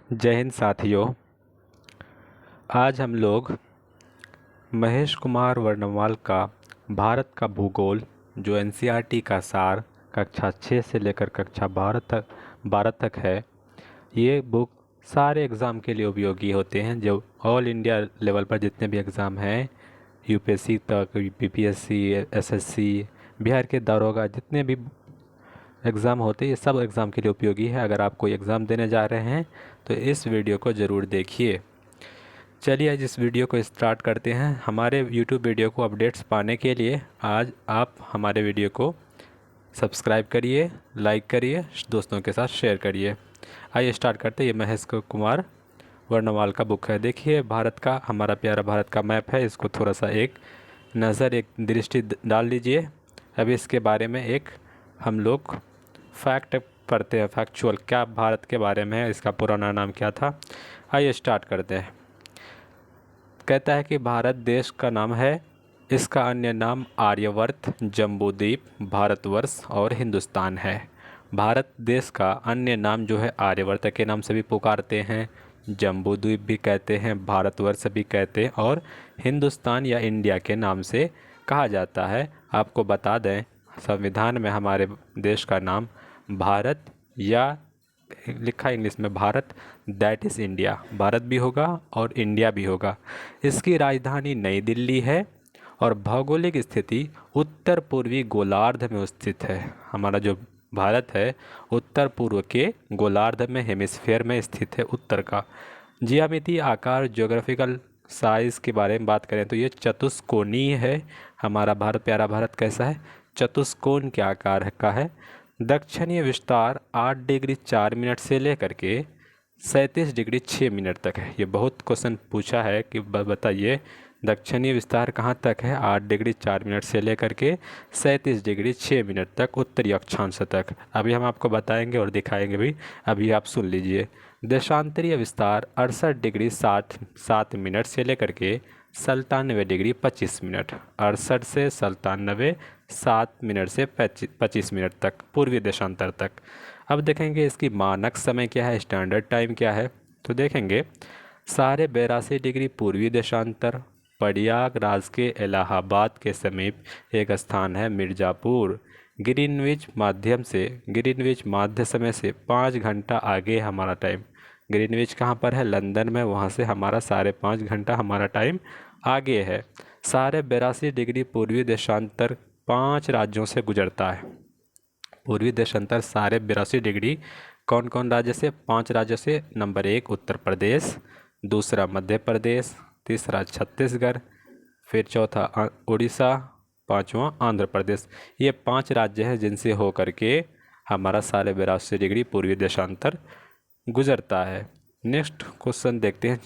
जय हिंद साथियों। आज हम लोग महेश कुमार वर्णवाल का भारत का भूगोल जो एनसीईआरटी का सार कक्षा 6 से लेकर कक्षा 12 तक है। ये बुक सारे एग्ज़ाम के लिए उपयोगी होते हैं। जो ऑल इंडिया लेवल पर जितने भी एग्ज़ाम हैं, यूपीएससी तक, बीपीएससी, एसएससी, बिहार के दारोगा, जितने भी एग्ज़ाम होते हैं, ये सब एग्ज़ाम के लिए उपयोगी है। अगर आप कोई एग्ज़ाम देने जा रहे हैं तो इस वीडियो को ज़रूर देखिए। चलिए आज इस वीडियो को स्टार्ट करते हैं। हमारे यूट्यूब वीडियो को अपडेट्स पाने के लिए आज आप हमारे वीडियो को सब्सक्राइब करिए, लाइक करिए, दोस्तों के साथ शेयर करिए। आइए स्टार्ट करते हैं। ये महेश कुमार वर्णवाल का बुक है। देखिए भारत का, हमारा प्यारा भारत का मैप है। इसको थोड़ा सा एक दृष्टि डाल लीजिए। अभी इसके बारे में एक हम लोग फैक्ट पढ़ते हैं, फैक्चुअल क्या भारत के बारे में है, इसका पुराना नाम क्या था। आइए स्टार्ट करते हैं। कहता है कि भारत देश का नाम है, इसका अन्य नाम आर्यवर्त, जम्बूद्वीप, भारतवर्ष और हिंदुस्तान है। भारत देश का अन्य नाम जो है आर्यवर्त के नाम से भी पुकारते हैं, जम्बूद्वीप भी कहते हैं, भारतवर्ष भी कहते हैं और हिंदुस्तान या इंडिया के नाम से कहा जाता है। आपको बता दें, संविधान में हमारे देश का नाम भारत या लिखा इंग्लिश में Bharat, that is India. Bharat भी होगा और इंडिया भी होगा। इसकी राजधानी नई दिल्ली है और भौगोलिक स्थिति उत्तर पूर्वी गोलार्ध में स्थित है। हमारा जो भारत है उत्तर पूर्व के गोलार्ध में, हेमिस्फीयर में स्थित है, उत्तर का। ज्यामितीय आकार, ज्योग्राफिकल साइज़ के बारे में बात करें तो ये चतुष्कोणीय है। हमारा भारत, प्यारा भारत कैसा है? चतुष्कोण के आकार का है। दक्षिणीय विस्तार 8 डिग्री 4 मिनट से लेकर के 37 डिग्री 6 मिनट तक है। ये बहुत क्वेश्चन पूछा है कि बताइए दक्षिणीय विस्तार कहाँ तक है? 8 डिग्री 4 मिनट से लेकर के 37 डिग्री 6 मिनट तक, उत्तरी अक्षांश तक। अभी हम आपको बताएंगे और दिखाएंगे भी, अभी आप सुन लीजिए। देशांतरीय विस्तार 68 डिग्री 7 मिनट से लेकर के 97 डिग्री 25 मिनट, 68 से 97, 7 मिनट से 25 मिनट तक, पूर्वी देशांतर तक। अब देखेंगे इसकी मानक समय क्या है, स्टैंडर्ड टाइम क्या है। तो देखेंगे 82.5 डिग्री पूर्वी देशांतर, प्रयागराज के इलाहाबाद के समीप एक स्थान है मिर्ज़ापुर। ग्रीनविच माध्य समय से 5 घंटा आगे हमारा टाइम। ग्रीनविच कहाँ पर है? लंदन में। वहाँ से हमारा 5.5 घंटा हमारा टाइम आगे है। 82.5 डिग्री पूर्वी देशांतर 5 राज्यों से गुजरता है। पूर्वी देशांतर 82.5 डिग्री कौन कौन राज्य से? 5 राज्यों से। नंबर 1 उत्तर प्रदेश, दूसरा मध्य प्रदेश, तीसरा छत्तीसगढ़, फिर चौथा उड़ीसा, पांचवा आंध्र प्रदेश। ये 5 राज्य हैं जिनसे होकर के हमारा 82.5 डिग्री पूर्वी देशांतर गुजरता है। नेक्स्ट क्वेश्चन देखते हैं।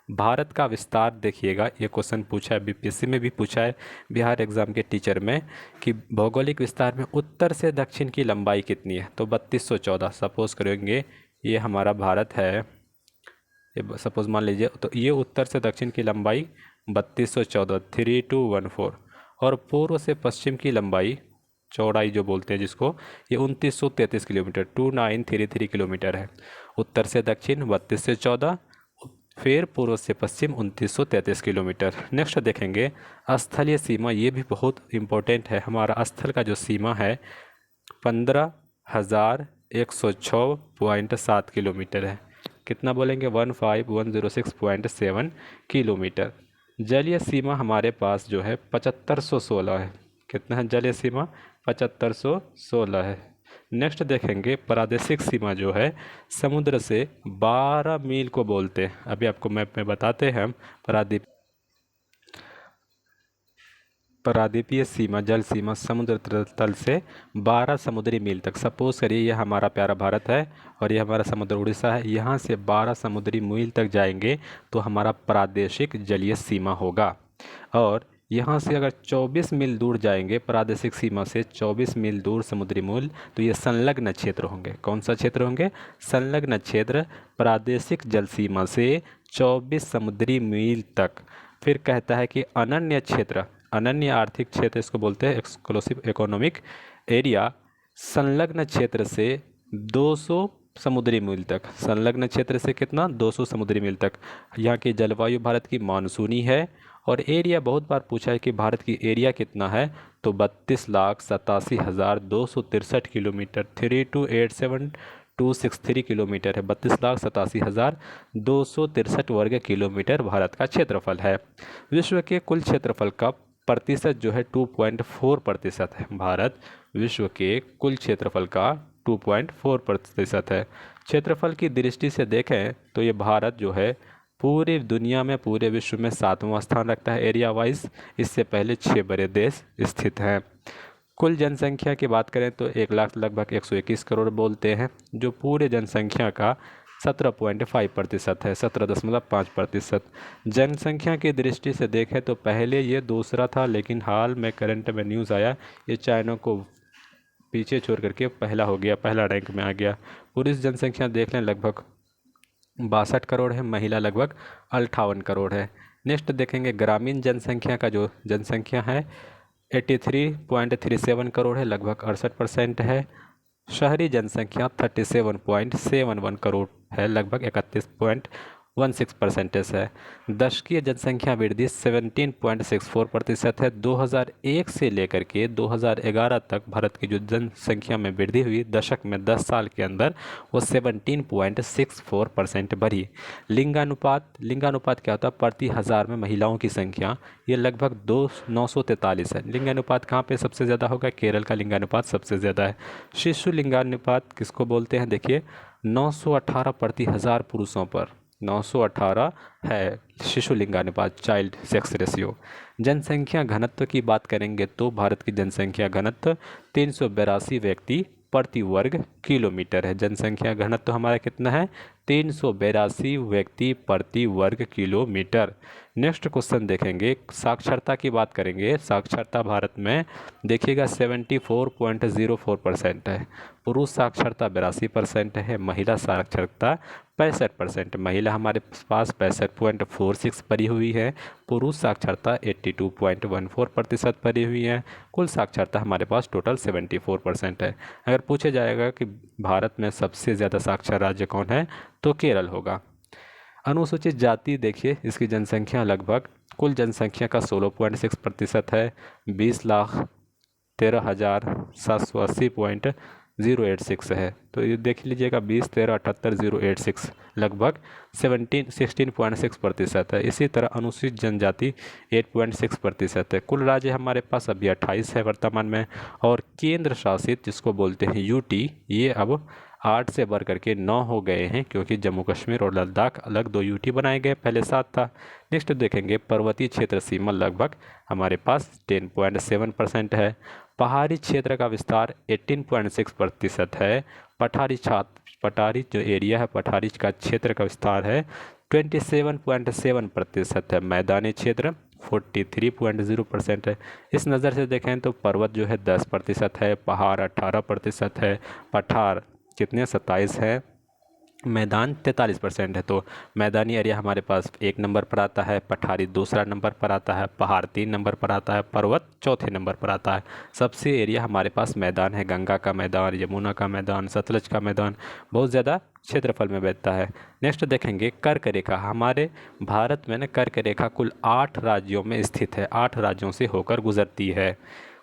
भारत का विस्तार देखिएगा, ये क्वेश्चन पूछा है, बीपीएससी में भी पूछा है, बिहार एग्जाम के टीचर में, कि भौगोलिक विस्तार में उत्तर से दक्षिण की लंबाई कितनी है? तो 3214। सपोज करेंगे ये हमारा भारत है, ये सपोज मान लीजिए, तो ये उत्तर से दक्षिण की लंबाई 3214, 3214, और पूर्व से पश्चिम की लंबाई, चौड़ाई जो बोलते हैं जिसको, ये 2933 किलोमीटर, 2933 किलोमीटर है। उत्तर से दक्षिण 32 से 14, फिर पूर्व से पश्चिम 2933 किलोमीटर। नेक्स्ट देखेंगे स्थलीय सीमा, ये भी बहुत इम्पोर्टेंट है। हमारा स्थल का जो सीमा है 15,106.7 किलोमीटर है। कितना बोलेंगे? 15,106.7 किलोमीटर। जलीय सीमा हमारे पास जो है 7516 है। कितना है जलीय सीमा? 7516 है। नेक्स्ट देखेंगे प्रादेशिक सीमा जो है समुद्र से 12 मील को बोलते हैं। अभी आपको मैप में बताते हैं हम। प्रादेशीय सीमा, जल सीमा समुद्र तल से 12 समुद्री मील तक। सपोज करिए ये हमारा प्यारा भारत है और ये हमारा समुद्र उड़ीसा है। यहाँ से 12 समुद्री मील तक जाएंगे तो हमारा प्रादेशिक जलीय सीमा होगा। और यहाँ से अगर 24 मील दूर जाएंगे, प्रादेशिक सीमा से 24 मील दूर समुद्री मूल, तो ये संलग्न क्षेत्र होंगे। कौन सा क्षेत्र होंगे? संलग्न क्षेत्र, प्रादेशिक जल सीमा से 24 समुद्री मील तक। फिर कहता है कि अनन्य क्षेत्र, अनन्य आर्थिक क्षेत्र इसको बोलते हैं, एक्सक्लूसिव इकोनॉमिक एरिया, संलग्न क्षेत्र से 200 समुद्री मील तक। संलग्न क्षेत्र से कितना, 200 समुद्री मील तक। यहाँ की जलवायु भारत की मानसूनी है। और एरिया बहुत बार पूछा है कि भारत की एरिया कितना है, तो 32,87,263 किलोमीटर, 3287263 किलोमीटर है। 32,87,263 वर्ग किलोमीटर भारत का क्षेत्रफल है। विश्व के कुल क्षेत्रफल का प्रतिशत जो है 2.4% है। भारत विश्व के कुल क्षेत्रफल का 2.4% है। क्षेत्रफल की दृष्टि से देखें तो ये भारत जो है पूरी दुनिया में, पूरे विश्व में 7वां स्थान रखता है एरिया वाइज। इससे पहले 6 बड़े देश स्थित हैं। कुल जनसंख्या की बात करें तो 1 लाख लगभग 121 करोड़ बोलते हैं, जो पूरे जनसंख्या का 17.5% है, 17.5%। जनसंख्या की दृष्टि से देखें तो पहले ये दूसरा था, लेकिन हाल में करंट में न्यूज़ आया ये चाइना को पीछे छोड़ करके पहला हो गया, पहला रैंक में आ गया। पुरुष जनसंख्या देख लें लगभग 62 करोड़ है, महिला लगभग 58 करोड़ है। नेक्स्ट देखेंगे ग्रामीण जनसंख्या का, जो जनसंख्या है 83.37 करोड़ है, लगभग 68% है। शहरी जनसंख्या 37.71 करोड़ है, लगभग 31.16% है। दशकीय जनसंख्या वृद्धि 17.64% है। 2001 से लेकर के 2011 तक भारत की जो जनसंख्या में वृद्धि हुई दशक में 10 साल के अंदर, वो 17.64% बढ़ी। लिंगानुपात क्या होता है, प्रति हज़ार में महिलाओं की संख्या, ये लगभग 943 है। लिंगानुपात कहाँ पे सबसे ज़्यादा होगा, केरल का लिंगानुपात सबसे ज़्यादा है। शिशु लिंगानुपात किसको बोलते हैं, देखिए 918 प्रति हज़ार पुरुषों पर 918 है शिशु लिंगानुपात, चाइल्ड सेक्स रेशियो। जनसंख्या घनत्व की बात करेंगे तो भारत की जनसंख्या घनत्व 382 व्यक्ति प्रति वर्ग किलोमीटर है। जनसंख्या घनत्व हमारा कितना है, 382 व्यक्ति प्रति वर्ग किलोमीटर। नेक्स्ट क्वेश्चन देखेंगे, साक्षरता की बात करेंगे। साक्षरता भारत में देखिएगा 74.04% है। पुरुष साक्षरता 82% है, महिला साक्षरता 65%। महिला हमारे पास 65.46 पड़ी हुई है, पुरुष साक्षरता 82.14% पड़ी हुई है। कुल साक्षरता हमारे पास टोटल 74% है। अगर पूछे जाएगा कि भारत में सबसे ज़्यादा साक्षर राज्य कौन है, तो केरल होगा। अनुसूचित जाति देखिए, इसकी जनसंख्या लगभग कुल जनसंख्या का 16.6% है, 20,13,780.086 है। तो ये देख लीजिएगा 20,13,78,086 लगभग 16.6% है। इसी तरह अनुसूचित जनजाति 8.6% है। कुल राज्य हमारे पास अभी 28 है वर्तमान में। और केंद्र शासित जिसको बोलते हैं यूटी, ये अब 8 से बढ़ करके 9 हो गए हैं, क्योंकि जम्मू कश्मीर और लद्दाख अलग 2 यूटी बनाए गए, पहले 7 था। नेक्स्ट देखेंगे पर्वतीय क्षेत्र सीमा लगभग हमारे पास 10.7% है। पहाड़ी क्षेत्र का विस्तार 18.6% है। पठारी जो एरिया है, पठारी का क्षेत्र का विस्तार है 27.7% है। मैदानी क्षेत्र 43.0% है। इस नज़र से देखें तो पर्वत जो है 10% है, पहाड़ 18% है, पठार कितने 27 है, मैदान 43% है। तो मैदानी एरिया हमारे पास 1 नंबर पर आता है, पठारी दूसरा नंबर पर आता है, पहाड़ 3 नंबर पर आता है, पर्वत चौथे नंबर पर आता है। सबसे एरिया हमारे पास मैदान है, गंगा का मैदान, यमुना का मैदान, सतलज का मैदान बहुत ज़्यादा क्षेत्रफल में बैठता है। नेक्स्ट देखेंगे कर्क रेखा। हमारे भारत में ना कर्क रेखा कुल 8 राज्यों में स्थित है, 8 राज्यों से होकर गुजरती है।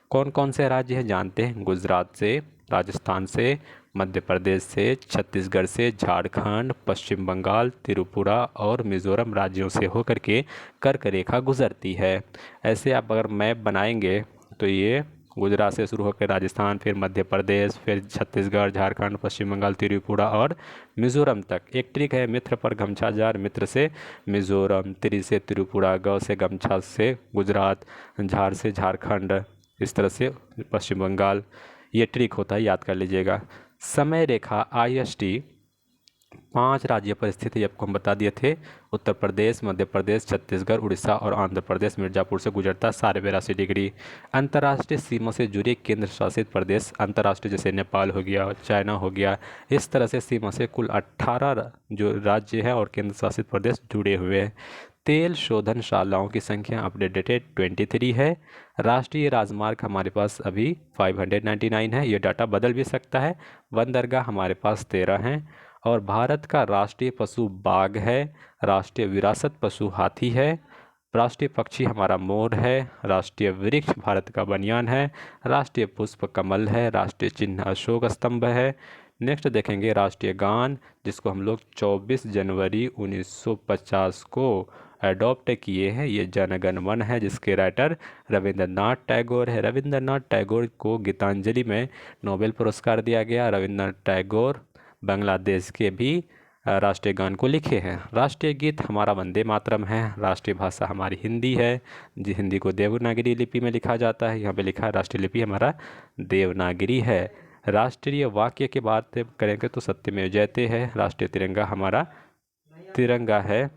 कौन कौन से राज्य हैं जानते हैं, गुजरात से, राजस्थान से, मध्य प्रदेश से, छत्तीसगढ़ से, झारखंड, पश्चिम बंगाल, त्रिपुरा और मिज़ोरम राज्यों से होकर के कर्क रेखा गुजरती है। ऐसे आप अगर मैप बनाएंगे तो ये गुजरात से शुरू होकर राजस्थान, फिर मध्य प्रदेश, फिर छत्तीसगढ़, झारखंड, पश्चिम बंगाल, त्रिपुरा और मिज़ोरम तक। एक ट्रिक है, मित्र पर गमछा जार, मित्र से मिज़ोरम, त्रि से त्रिपुरा, गौ से गमछा से गुजरात, झार से झारखंड, इस तरह से पश्चिम बंगाल। ये ट्रिक होता है, याद कर लीजिएगा। समय रेखा IST 5 राज्यों पर स्थित है, आपको हम बता दिए थे। उत्तर प्रदेश, मध्य प्रदेश, छत्तीसगढ़, उड़ीसा और आंध्र प्रदेश मिर्ज़ापुर से गुजरता 82.5 डिग्री। अंतर्राष्ट्रीय सीमा से जुड़े केंद्र शासित प्रदेश, अंतर्राष्ट्रीय जैसे नेपाल हो गया, चाइना हो गया, इस तरह से सीमा से कुल 18 जो राज्य हैं और केंद्र शासित प्रदेश जुड़े हुए हैं। तेल शोधनशालाओं की संख्या अपडेटेड 23 है। राष्ट्रीय राजमार्ग हमारे पास अभी 599 है, ये डाटा बदल भी सकता है। बंदरगाह हमारे पास 13 हैं। और भारत का राष्ट्रीय पशु बाघ है। राष्ट्रीय विरासत पशु हाथी है। राष्ट्रीय पक्षी हमारा मोर है। राष्ट्रीय वृक्ष भारत का बनियान है। राष्ट्रीय पुष्प कमल है। राष्ट्रीय चिन्ह अशोक स्तंभ है। नेक्स्ट देखेंगे राष्ट्रीय गान, जिसको हम लोग 24 जनवरी 1950 को अडॉप्ट किए हैं। ये जन गण मन है, जिसके राइटर रविंद्रनाथ टैगोर है। रविंद्रनाथ टैगोर को गीतांजलि में नोबेल पुरस्कार दिया गया। रविंद्रनाथ टैगोर बांग्लादेश के भी राष्ट्रीय गान को लिखे हैं। राष्ट्रीय गीत हमारा वंदे मातरम है। राष्ट्रीय भाषा हमारी हिंदी है, जी हिंदी को देवनागरी लिपि में लिखा जाता है। यहाँ पे लिखा है राष्ट्रीय लिपि हमारा देवनागरी है। राष्ट्रीय वाक्य की बात करेंगे तो सत्यमेव जयते है। राष्ट्रीय तिरंगा हमारा तिरंगा है।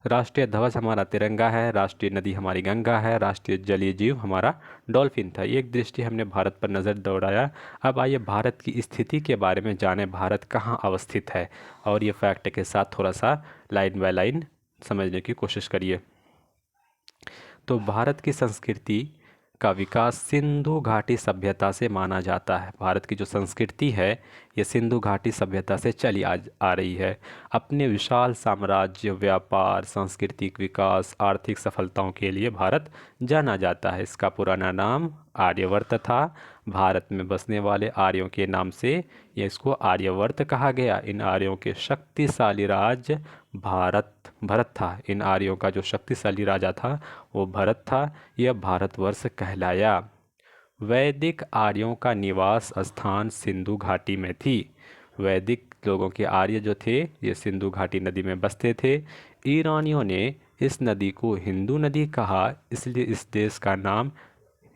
राष्ट्रीय ध्वज हमारा तिरंगा है। राष्ट्रीय नदी हमारी गंगा है। राष्ट्रीय जलीय जीव हमारा डॉल्फिन था। एक दृष्टि हमने भारत पर नज़र दौड़ाया। अब आइए भारत की स्थिति के बारे में जानें, भारत कहाँ अवस्थित है, और ये फैक्ट के साथ थोड़ा सा लाइन बाय लाइन समझने की कोशिश करिए। तो भारत की संस्कृति का विकास सिंधु घाटी सभ्यता से माना जाता है। भारत की जो संस्कृति है ये सिंधु घाटी सभ्यता से चली आ रही है। अपने विशाल साम्राज्य, व्यापार, सांस्कृतिक विकास, आर्थिक सफलताओं के लिए भारत जाना जाता है। इसका पुराना नाम आर्यवर्त था। भारत में बसने वाले आर्यों के नाम से ये इसको आर्यवर्त कहा गया। इन आर्यों के शक्तिशाली राज्य भरत था। इन आर्यों का जो शक्तिशाली राजा था वो भरत था। यह भारतवर्ष कहलाया। वैदिक आर्यों का निवास स्थान सिंधु घाटी में थी। वैदिक लोगों के आर्य जो थे ये सिंधु घाटी नदी में बसते थे। ईरानियों ने इस नदी को हिंदू नदी कहा, इसलिए इस देश का नाम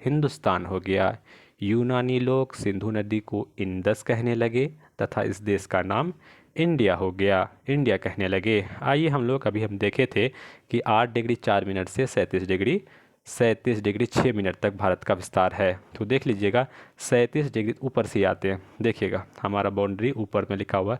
हिंदुस्तान हो गया। यूनानी लोग सिंधु नदी को इंडस कहने लगे तथा इस देश का नाम इंडिया हो गया, इंडिया कहने लगे। आइए हम देखे थे कि 8 डिग्री 4 मिनट से 37 डिग्री 6 मिनट तक भारत का विस्तार है। तो देख लीजिएगा 37 डिग्री ऊपर से आते हैं। देखिएगा हमारा बाउंड्री ऊपर में लिखा हुआ,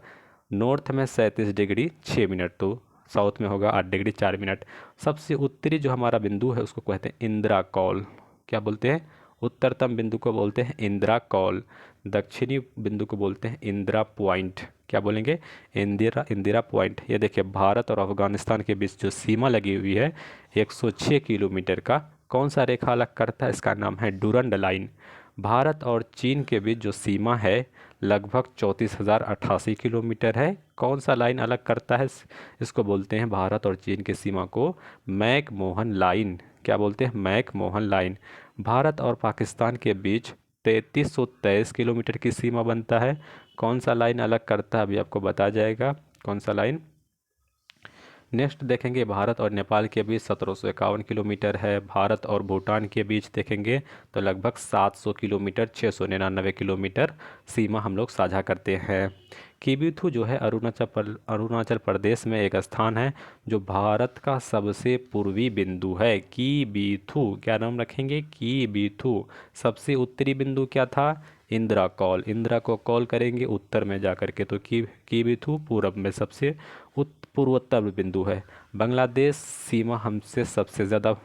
नॉर्थ में 37 डिग्री 6 मिनट, तो साउथ में होगा 8 डिग्री 4 मिनट। सबसे उत्तरी जो हमारा बिंदु है उसको कहते हैं इंदिरा कौल। क्या बोलते हैं? उत्तरतम बिंदु को बोलते हैं इंदिरा कौल। दक्षिणी बिंदु को बोलते हैं इंदिरा पॉइंट। क्या बोलेंगे? इंदिरा पॉइंट। ये देखिए भारत और अफगानिस्तान के बीच जो सीमा लगी हुई है 106 किलोमीटर का कौन सा रेखा अलग करता है? इसका नाम है डूरंड लाइन। भारत और चीन के बीच जो सीमा है लगभग 34,088 किलोमीटर है। कौन सा लाइन अलग करता है? इसको बोलते हैं भारत और चीन की सीमा को मैक मोहन लाइन। क्या बोलते हैं? Mac Mohan line. भारत और पाकिस्तान के बीच 3323 किलोमीटर की सीमा बनता है। कौन सा लाइन अलग करता है? अभी आपको बता जाएगा कौन सा लाइन। नेक्स्ट देखेंगे भारत और नेपाल के बीच 1751 किलोमीटर है। भारत और भूटान के बीच देखेंगे तो लगभग 700 किलोमीटर 699 किलोमीटर सीमा हम लोग साझा करते हैं। किबिथु जो है अरुणाचल प्रदेश में एक स्थान है जो भारत का सबसे पूर्वी बिंदु है। किबिथु, क्या नाम रखेंगे? किबिथु। सबसे उत्तरी बिंदु क्या था? इंदिरा कौल। इंदिरा को कॉल करेंगे उत्तर में जाकर के, तो किबिथु पूरब में सबसे पूर्वोत्तर बिंदु है। बांग्लादेश सीमा हमसे सबसे ज़्यादा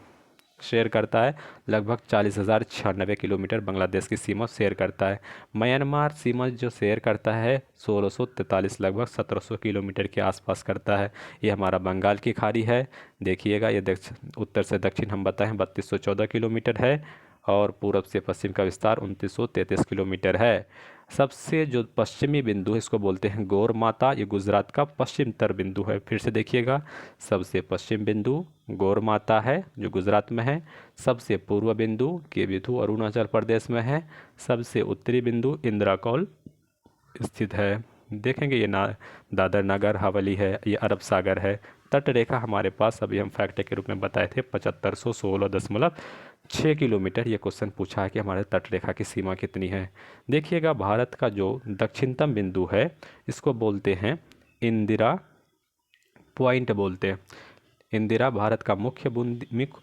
शेयर करता है, लगभग 40,096 किलोमीटर बांग्लादेश की सीमा शेयर करता है। म्यांमार सीमा जो शेयर करता है 1643, लगभग 1700 किलोमीटर के आसपास करता है। ये हमारा बंगाल की खाड़ी है। देखिएगा ये उत्तर से दक्षिण हम बताएं 3214 किलोमीटर है और पूरब से पश्चिम का विस्तार 2933 किलोमीटर है। सबसे जो पश्चिमी बिंदु है इसको बोलते हैं गौर माता। ये गुजरात का पश्चिमतर बिंदु है। फिर से देखिएगा, सबसे पश्चिम बिंदु गौर माता है जो गुजरात में है। सबसे पूर्व बिंदु किबिथु अरुणाचल प्रदेश में है। सबसे उत्तरी बिंदु इंदिरा कौल स्थित है। देखेंगे ये दादर नगर हवेली है, ये अरब सागर है। तट रेखा हमारे पास अभी हम फैक्ट के रूप में बताए थे 7516.6 किलोमीटर। ये क्वेश्चन पूछा है कि हमारे तट रेखा की सीमा कितनी है। देखिएगा भारत का जो दक्षिणतम बिंदु है इसको बोलते हैं इंदिरा पॉइंट बोलते हैं। इंदिरा भारत का मुख्य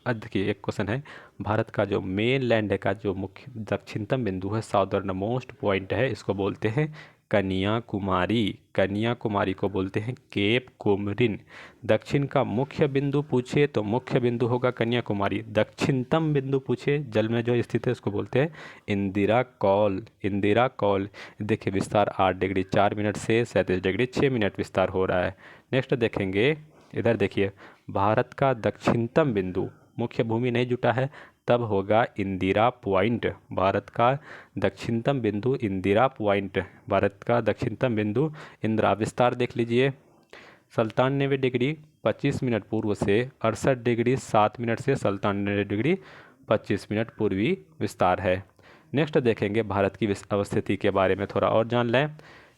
अर्ध की एक क्वेश्चन है। भारत का जो मेन लैंड का जो मुख्य दक्षिणतम बिंदु है साउदर्न मोस्ट पॉइंट है, इसको बोलते हैं कन्याकुमारी। कन्याकुमारी को बोलते हैं केप कोमरिन। दक्षिण का मुख्य बिंदु पूछे तो मुख्य बिंदु होगा कन्याकुमारी। दक्षिणतम बिंदु पूछे जल में जो स्थित है उसको बोलते हैं इंदिरा कौल। इंदिरा कौल। देखिए विस्तार 8 डिग्री 4 मिनट से 37 डिग्री 6 मिनट विस्तार हो रहा है। नेक्स्ट देखेंगे, इधर देखिए, भारत का दक्षिणतम बिंदु, मुख्य भूमि नहीं जुटा है तब होगा इंदिरा पॉइंट। भारत का दक्षिणतम बिंदु इंदिरा पॉइंट। भारत का दक्षिणतम बिंदु इंदिरा। विस्तार देख लीजिए, 97 डिग्री 25 मिनट पूर्व से 68 डिग्री 7 मिनट से 97 डिग्री 25 मिनट पूर्वी विस्तार है। नेक्स्ट देखेंगे भारत की अवस्थिति के बारे में थोड़ा और जान लें।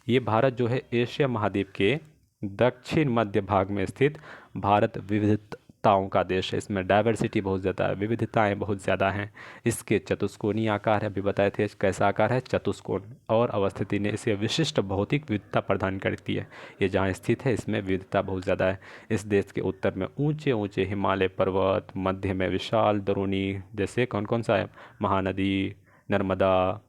ये भारत जो है एशिया महाद्वीप के दक्षिण मध्य भाग में स्थित भारत विविधताओं का देश है। इसमें डाइवर्सिटी बहुत ज़्यादा है, विविधताएं बहुत ज़्यादा हैं। इसके चतुष्कोणीय आकार है, अभी बताए थे कैसा आकार है, चतुष्कोण। और अवस्थिति ने इसे विशिष्ट भौतिक विविधता प्रदान करती है। ये जहाँ स्थित है इसमें विविधता बहुत ज़्यादा है। इस देश के उत्तर में ऊंचे ऊंचे हिमालय पर्वत, मध्य में विशाल दरोनी, जैसे कौन कौन सा है, महानदी, नर्मदा,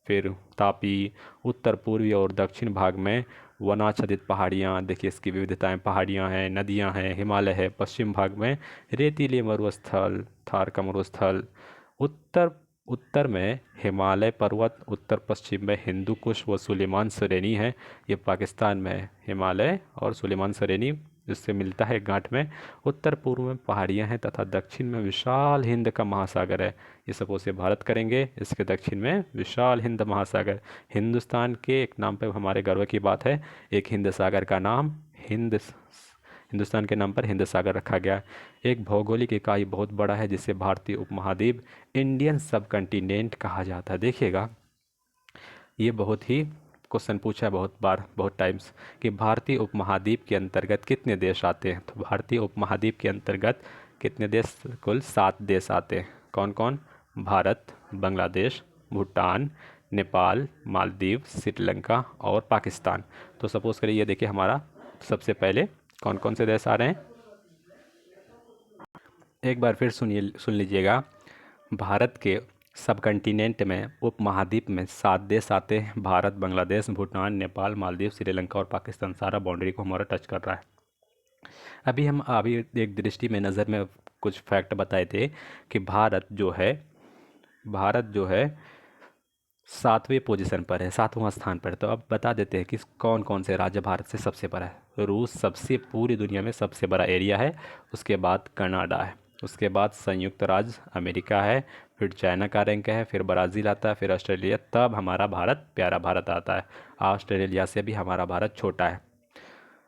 फिर तापी। उत्तर पूर्वी और दक्षिण भाग में वनाच्छादित पहाड़ियाँ, देखिए इसकी विविधताएं, पहाड़ियाँ हैं, नदियाँ हैं, हिमालय है। पश्चिम भाग में रेतीले मरुस्थल, थार का मरुस्थल। उत्तर उत्तर में हिमालय पर्वत, उत्तर पश्चिम में हिंदू कुश व सुलेमान श्रेणी है। ये पाकिस्तान में है हिमालय और सुलेमान श्रेणी, जिससे मिलता है गांठ में। उत्तर पूर्व में पहाड़ियाँ हैं तथा दक्षिण में विशाल हिंद का महासागर है। ये सपोज से भारत करेंगे, इसके दक्षिण में विशाल हिंद महासागर। हिंदुस्तान के एक नाम पे हमारे गर्व की बात है, एक हिंद सागर का नाम हिंदुस्तान के नाम पर हिंद सागर रखा गया। एक भौगोलिक इकाई बहुत बड़ा है जिसे भारतीय उपमहाद्वीप, इंडियन सब कंटिनेंट कहा जाता है। देखिएगा ये बहुत ही क्वेश्चन पूछा है बहुत बार, बहुत टाइम्स, कि भारतीय उपमहाद्वीप के अंतर्गत कितने देश आते हैं। तो भारतीय उपमहाद्वीप के अंतर्गत कितने देश, कुल 7 देश आते हैं। कौन कौन, भारत, बांग्लादेश, भूटान, नेपाल, मालदीव, श्रीलंका और पाकिस्तान। तो सपोज करिए ये देखिए हमारा सबसे पहले कौन कौन से देश आ रहे हैं, एक बार फिर सुन लीजिएगा। भारत के सब कंटिनेंट में, उपमहाद्वीप में 7 देश आते हैं। भारत, बांग्लादेश, भूटान, नेपाल, मालदीव, श्रीलंका और पाकिस्तान। सारा बाउंड्री को हमारा टच कर रहा है। अभी एक दृष्टि में नज़र में कुछ फैक्ट बताए थे कि भारत जो है 7वें पोजीशन पर है, 7वां स्थान पर। तो अब बता देते हैं कि कौन कौन से राज्य भारत से सबसे बड़ा है। रूस सबसे, पूरी दुनिया में सबसे बड़ा एरिया है। उसके बाद कनाडा है, उसके बाद संयुक्त राज्य अमेरिका है, फिर चाइना का रैंक है, फिर ब्राज़ील आता है, फिर ऑस्ट्रेलिया, तब हमारा भारत, प्यारा भारत आता है। ऑस्ट्रेलिया से भी हमारा भारत छोटा है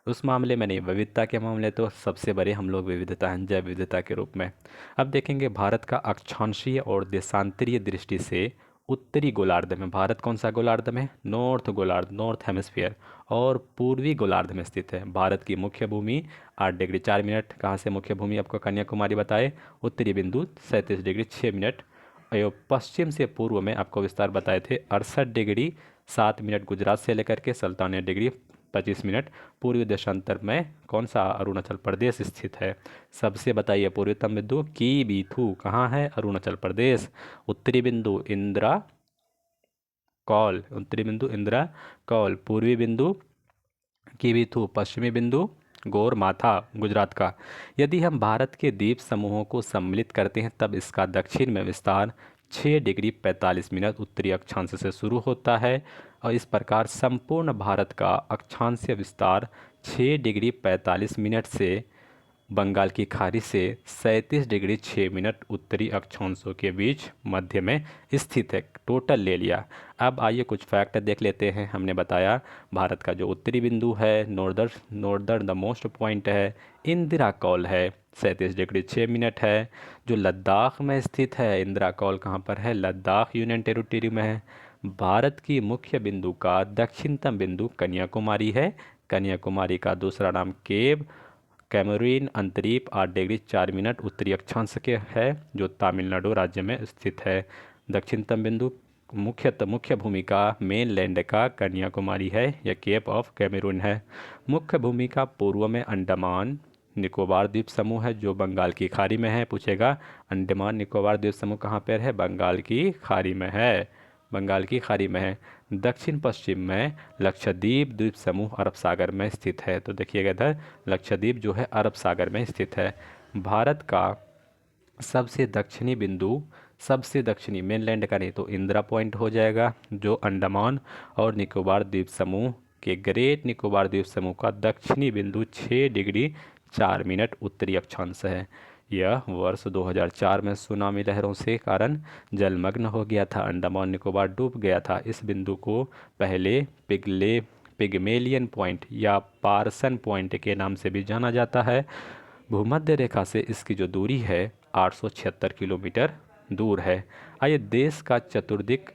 उस मामले में नहीं, विविधता के मामले तो सबसे बड़े हम लोग विविधता हैं, जैव विविधता के रूप में। अब देखेंगे भारत का अक्षांशीय और देशांतरीय दृष्टि से उत्तरी गोलार्ध में भारत कौन सा गोलार्ध में, नॉर्थ गोलार्ध, नॉर्थ हेमिस्फीयर, और पूर्वी गोलार्ध में स्थित है। भारत की मुख्य भूमि 8 डिग्री 4 मिनट, कहाँ से मुख्य भूमि आपको कन्याकुमारी बताए, उत्तरी बिंदु 37 डिग्री 6 मिनट, एवं पश्चिम से पूर्व में आपको विस्तार बताए थे 68 डिग्री 7 मिनट गुजरात से लेकर के 97 डिग्री 25 मिनट। पूर्वी देशांतर में कौन सा, अरुणाचल प्रदेश स्थित है। सबसे बताइए पूर्वतम बिंदु कीबीथू कहाँ है, अरुणाचल प्रदेश। उत्तरी बिंदु इंदिरा कौल, उत्तरी बिंदु इंदिरा कौल, पूर्वी बिंदु कीबीथू, पश्चिमी बिंदु गोरमाथा गुजरात का। यदि हम भारत के द्वीप समूहों को सम्मिलित करते हैं तब इसका दक्षिण में विस्तार 6 डिग्री 45 मिनट उत्तरी अक्षांश से शुरू होता है, और इस प्रकार संपूर्ण भारत का अक्षांशीय विस्तार 6 डिग्री 45 मिनट से बंगाल की खाड़ी से 37 डिग्री 6 मिनट उत्तरी अक्षांशों के बीच मध्य में स्थित है। टोटल ले लिया। अब आइए कुछ फैक्ट देख लेते हैं। हमने बताया भारत का जो उत्तरी बिंदु है, नॉर्दर्न द मोस्ट पॉइंट है, इंदिरा कौल है, 37 डिग्री 6 मिनट है। जो लद्दाख में स्थित है, इंदिरा कौल कहाँ पर है, लद्दाख यूनियन टेरिटरी में है। भारत की मुख्य बिंदु का दक्षिणतम बिंदु कन्याकुमारी है। कन्याकुमारी का दूसरा नाम केप कैमरून अंतरीप 8 डिग्री 4 मिनट उत्तरी अक्षांश के है, जो तमिलनाडु राज्य में स्थित है। दक्षिणतम बिंदु मुख्य भूमि का मेनलैंड का कन्याकुमारी है या केप ऑफ कैमरून है। मुख्य भूमि का पूर्व में अंडमान निकोबार द्वीप समूह है, जो बंगाल की खाड़ी में है। पूछेगा अंडमान निकोबार द्वीप समूह कहाँ पर है, बंगाल की खाड़ी में है, बंगाल की खाड़ी में है। दक्षिण पश्चिम में लक्षद्वीप द्वीप समूह अरब सागर में स्थित है। तो देखिएगा इधर लक्षद्वीप जो है अरब सागर में स्थित है। भारत का सबसे दक्षिणी बिंदु, सबसे दक्षिणी मेनलैंड का नहीं तो इंदिरा पॉइंट हो जाएगा, जो अंडमान और निकोबार द्वीप समूह के ग्रेट निकोबार द्वीप समूह का दक्षिणी बिंदु 6 डिग्री 4 मिनट उत्तरी अक्षांश है। यह वर्ष 2004 में सुनामी लहरों से कारण जलमग्न हो गया था। अंडमान निकोबार डूब गया था। इस बिंदु को पहले पिग्मेलियन पॉइंट या पार्सन पॉइंट के नाम से भी जाना जाता है। भूमध्य रेखा से इसकी जो दूरी है 876 किलोमीटर दूर है। आइए देश का चतुर्दिक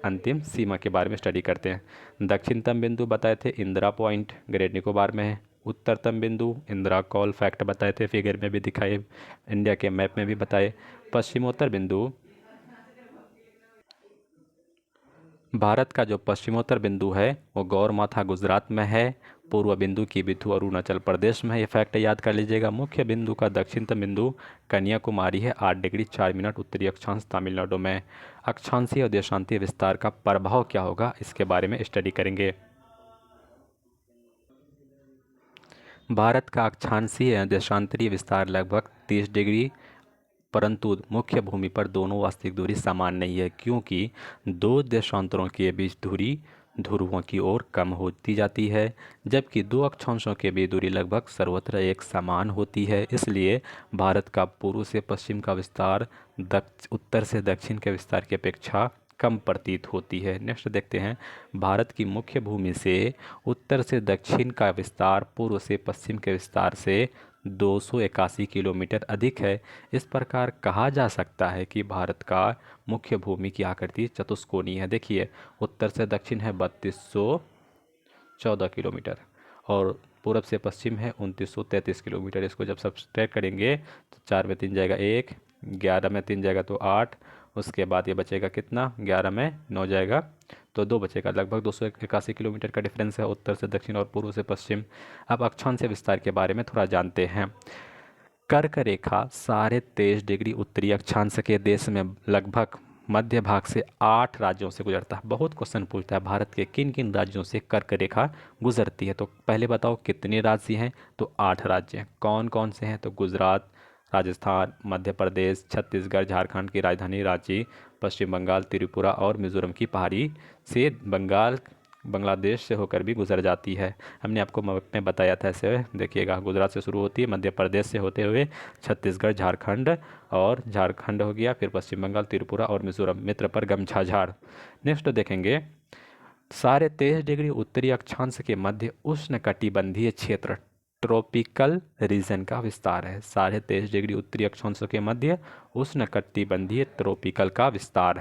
अंतिम सीमा के बारे में स्टडी करते हैं। दक्षिणतम बिंदु बताए थे इंदिरा पॉइंट ग्रेट निकोबार में है। उत्तरतम बिंदु इंदिरा कॉल फैक्ट बताए थे, फिगर में भी दिखाए, इंडिया के मैप में भी बताए। पश्चिमोत्तर बिंदु, भारत का जो पश्चिमोत्तर बिंदु है वो गौरमाथा गुजरात में है। पूर्व बिंदु की बिथु अरुणाचल प्रदेश में है। ये फैक्ट याद कर लीजिएगा। मुख्य बिंदु का दक्षिणतम बिंदु कन्याकुमारी है, 8 डिग्री 4 मिनट उत्तरी अक्षांश तमिलनाडु में। अक्षांशीय और देशांतीय विस्तार का प्रभाव क्या होगा, इसके बारे में स्टडी करेंगे। भारत का अक्षांशीय देशांतरीय विस्तार लगभग 30 डिग्री, परंतु मुख्य भूमि पर दोनों वास्तविक दूरी समान नहीं है, क्योंकि दो देशांतरों के बीच दूरी ध्रुवों की ओर कम होती जाती है, जबकि दो अक्षांशों के बीच दूरी लगभग सर्वत्र एक समान होती है। इसलिए भारत का पूर्व से पश्चिम का विस्तार उत्तर से दक्षिण के विस्तार की अपेक्षा कम प्रतीत होती है। नेक्स्ट देखते हैं, भारत की मुख्य भूमि से उत्तर से दक्षिण का विस्तार पूर्व से पश्चिम के विस्तार से 281 किलोमीटर अधिक है। इस प्रकार कहा जा सकता है कि भारत का मुख्य भूमि की आकृति चतुष्कोणीय है। देखिए उत्तर से दक्षिण है 3214 किलोमीटर और पूरब से पश्चिम है 2933 किलोमीटर। इसको जब सब्सट्रैक्ट करेंगे तो 4 में 3 जाएगा 1, 11 में 3 जाएगा तो 8, उसके बाद ये बचेगा कितना, 11 में 9 जाएगा तो 2 बचेगा। लगभग 281 किलोमीटर का डिफरेंस है उत्तर से दक्षिण और पूर्व से पश्चिम। अब अक्षांशीय विस्तार के बारे में थोड़ा जानते हैं। कर्क रेखा 23.5 डिग्री उत्तरी अक्षांश के देश में लगभग मध्य भाग से 8 राज्यों से गुजरता है। बहुत क्वेश्चन पूछता है भारत के किन किन राज्यों से कर्क रेखा गुजरती है, तो पहले बताओ कितने राज्य हैं, तो 8 राज्य हैं। कौन कौन से हैं, तो गुजरात, राजस्थान, मध्य प्रदेश, छत्तीसगढ़, झारखंड की राजधानी रांची, पश्चिम बंगाल, त्रिपुरा और मिजोरम की पहाड़ी से बांग्लादेश से होकर भी गुजर जाती है। हमने आपको में बताया था ऐसे, देखिएगा गुजरात से शुरू होती है, मध्य प्रदेश से होते हुए छत्तीसगढ़, झारखंड हो गया, फिर पश्चिम बंगाल, त्रिपुरा और मिजोरम, मित्र पर गमछा झाड़। नेक्स्ट देखेंगे, 23.5 डिग्री उत्तरी अक्षांश के मध्य उष्णकटिबंधीय क्षेत्र ट्रॉपिकल रीजन का विस्तार है। 23.5 डिग्री उत्तरी अक्षांश के मध्य उष्णकटिबंधीय ट्रॉपिकल का विस्तार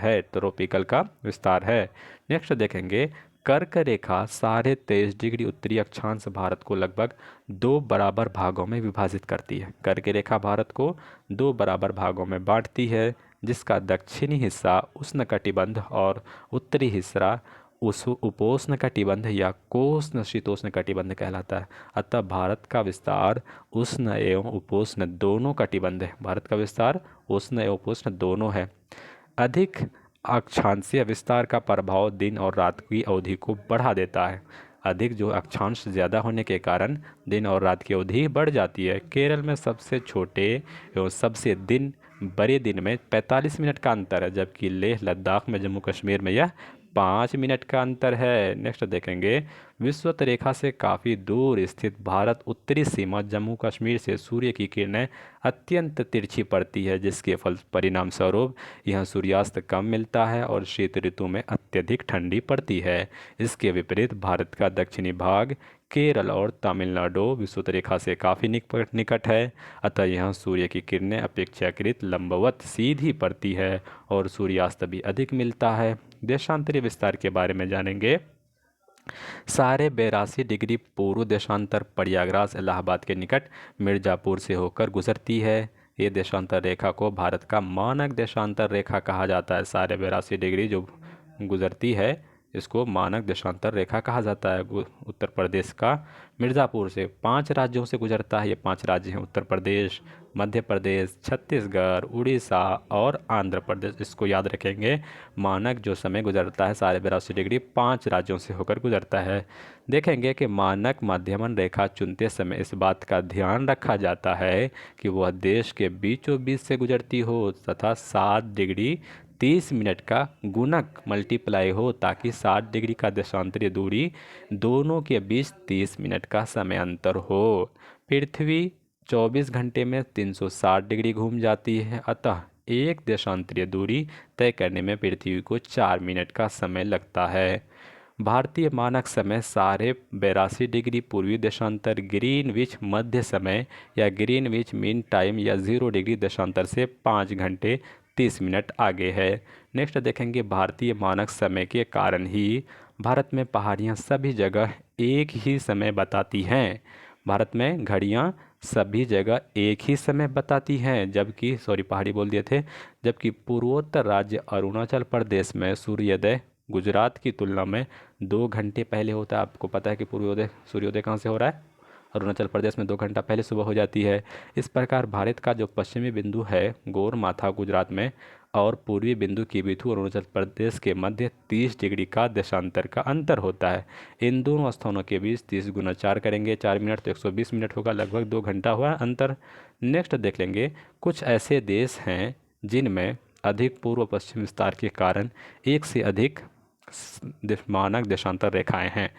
है। नेक्स्ट देखेंगे, कर्क रेखा 23.5 डिग्री उत्तरी अक्षांश भारत को लगभग 2 बराबर भागों में विभाजित करती है। कर्क रेखा भारत को 2 बराबर भागों में बांटती है, जिसका दक्षिणी हिस्सा उष्णकटिबंध और उत्तरी हिस्सा उपोष्ण कटिबंध या कोष्ण शीतोष्ण कटिबंध कहलाता है। अतः भारत का विस्तार उष्ण एवं उपोष्ण दोनों कटिबंध है। भारत का विस्तार उष्ण एवं उपोष्ण दोनों है। अधिक अक्षांशीय विस्तार का प्रभाव दिन और रात की अवधि को बढ़ा देता है। अधिक जो अक्षांश ज़्यादा होने के कारण दिन और रात की अवधि बढ़ जाती है। केरल में सबसे छोटे एवं सबसे बड़े दिन में 45 मिनट का अंतर है, जबकि लेह लद्दाख में, जम्मू कश्मीर में यह 5 मिनट का अंतर है। नेक्स्ट देखेंगे, विषुवत रेखा से काफ़ी दूर स्थित भारत उत्तरी सीमा जम्मू कश्मीर से सूर्य की किरणें अत्यंत तिरछी पड़ती है, जिसके परिणाम स्वरूप यह सूर्यास्त कम मिलता है और शीत ऋतु में अत्यधिक ठंडी पड़ती है। इसके विपरीत भारत का दक्षिणी भाग केरल और तमिलनाडु विषुवत रेखा से काफ़ी निकट है, अतः यहाँ सूर्य की किरणें अपेक्षाकृत लंबवत सीधी पड़ती है और सूर्यास्त भी अधिक मिलता है। देशांतरीय विस्तार के बारे में जानेंगे। 82.5 डिग्री पूर्व देशांतर प्रयागराज इलाहाबाद के निकट मिर्ज़ापुर से होकर गुजरती है। ये देशांतर रेखा को भारत का मानक देशांतर रेखा कहा जाता है। 82.5 डिग्री जो गुजरती है इसको मानक देशांतर रेखा कहा जाता है। उत्तर प्रदेश का मिर्ज़ापुर से 5 राज्यों से गुजरता है। ये 5 राज्य हैं उत्तर प्रदेश, मध्य प्रदेश, छत्तीसगढ़, उड़ीसा और आंध्र प्रदेश। इसको याद रखेंगे, मानक जो समय गुजरता है साढ़े 82 डिग्री 5 राज्यों से होकर गुजरता है। देखेंगे कि मानक मध्यमन रेखा चुनते समय इस बात का ध्यान रखा जाता है कि वह देश के बीचों बीच से गुजरती हो तथा 7 डिग्री 30 मिनट का गुणक मल्टीप्लाई हो, ताकि 60 डिग्री का देशांतरीय दूरी दोनों के बीच 30 मिनट का समय अंतर हो। पृथ्वी 24 घंटे में 360 डिग्री घूम जाती है, अतः एक देशांतरीय दूरी तय करने में पृथ्वी को 4 मिनट का समय लगता है। भारतीय मानक समय 82.5 डिग्री पूर्वी देशांतर ग्रीनविच मध्य समय या ग्रीनविच मीन टाइम या 0 डिग्री देशांतर से 5 घंटे 30 मिनट आगे है। नेक्स्ट देखेंगे, भारतीय मानक समय के कारण ही भारत में पहाड़ियाँ सभी जगह एक ही समय बताती हैं। भारत में घड़ियाँ सभी जगह एक ही समय बताती हैं, जबकि पहाड़ी बोल दिए थे। जबकि पूर्वोत्तर राज्य अरुणाचल प्रदेश में सूर्योदय गुजरात की तुलना में 2 घंटे पहले होता है। आपको पता है कि सूर्योदय कहाँ से हो रहा है? अरुणाचल प्रदेश में 2 घंटा पहले सुबह हो जाती है। इस प्रकार भारत का जो पश्चिमी बिंदु है गोरमाथा गुजरात में और पूर्वी बिंदु किबिथु अरुणाचल प्रदेश के मध्य 30 डिग्री का देशांतर का अंतर होता है। इन दोनों स्थानों के बीच 30 गुना 4 करेंगे, 4 मिनट तो 120 मिनट होगा, लगभग 2 घंटा हुआ अंतर। नेक्स्ट देख लेंगे, कुछ ऐसे देश हैं जिनमें अधिक पूर्व पश्चिम विस्तार के कारण एक से अधिक मानक देशांतर रेखाएं हैं।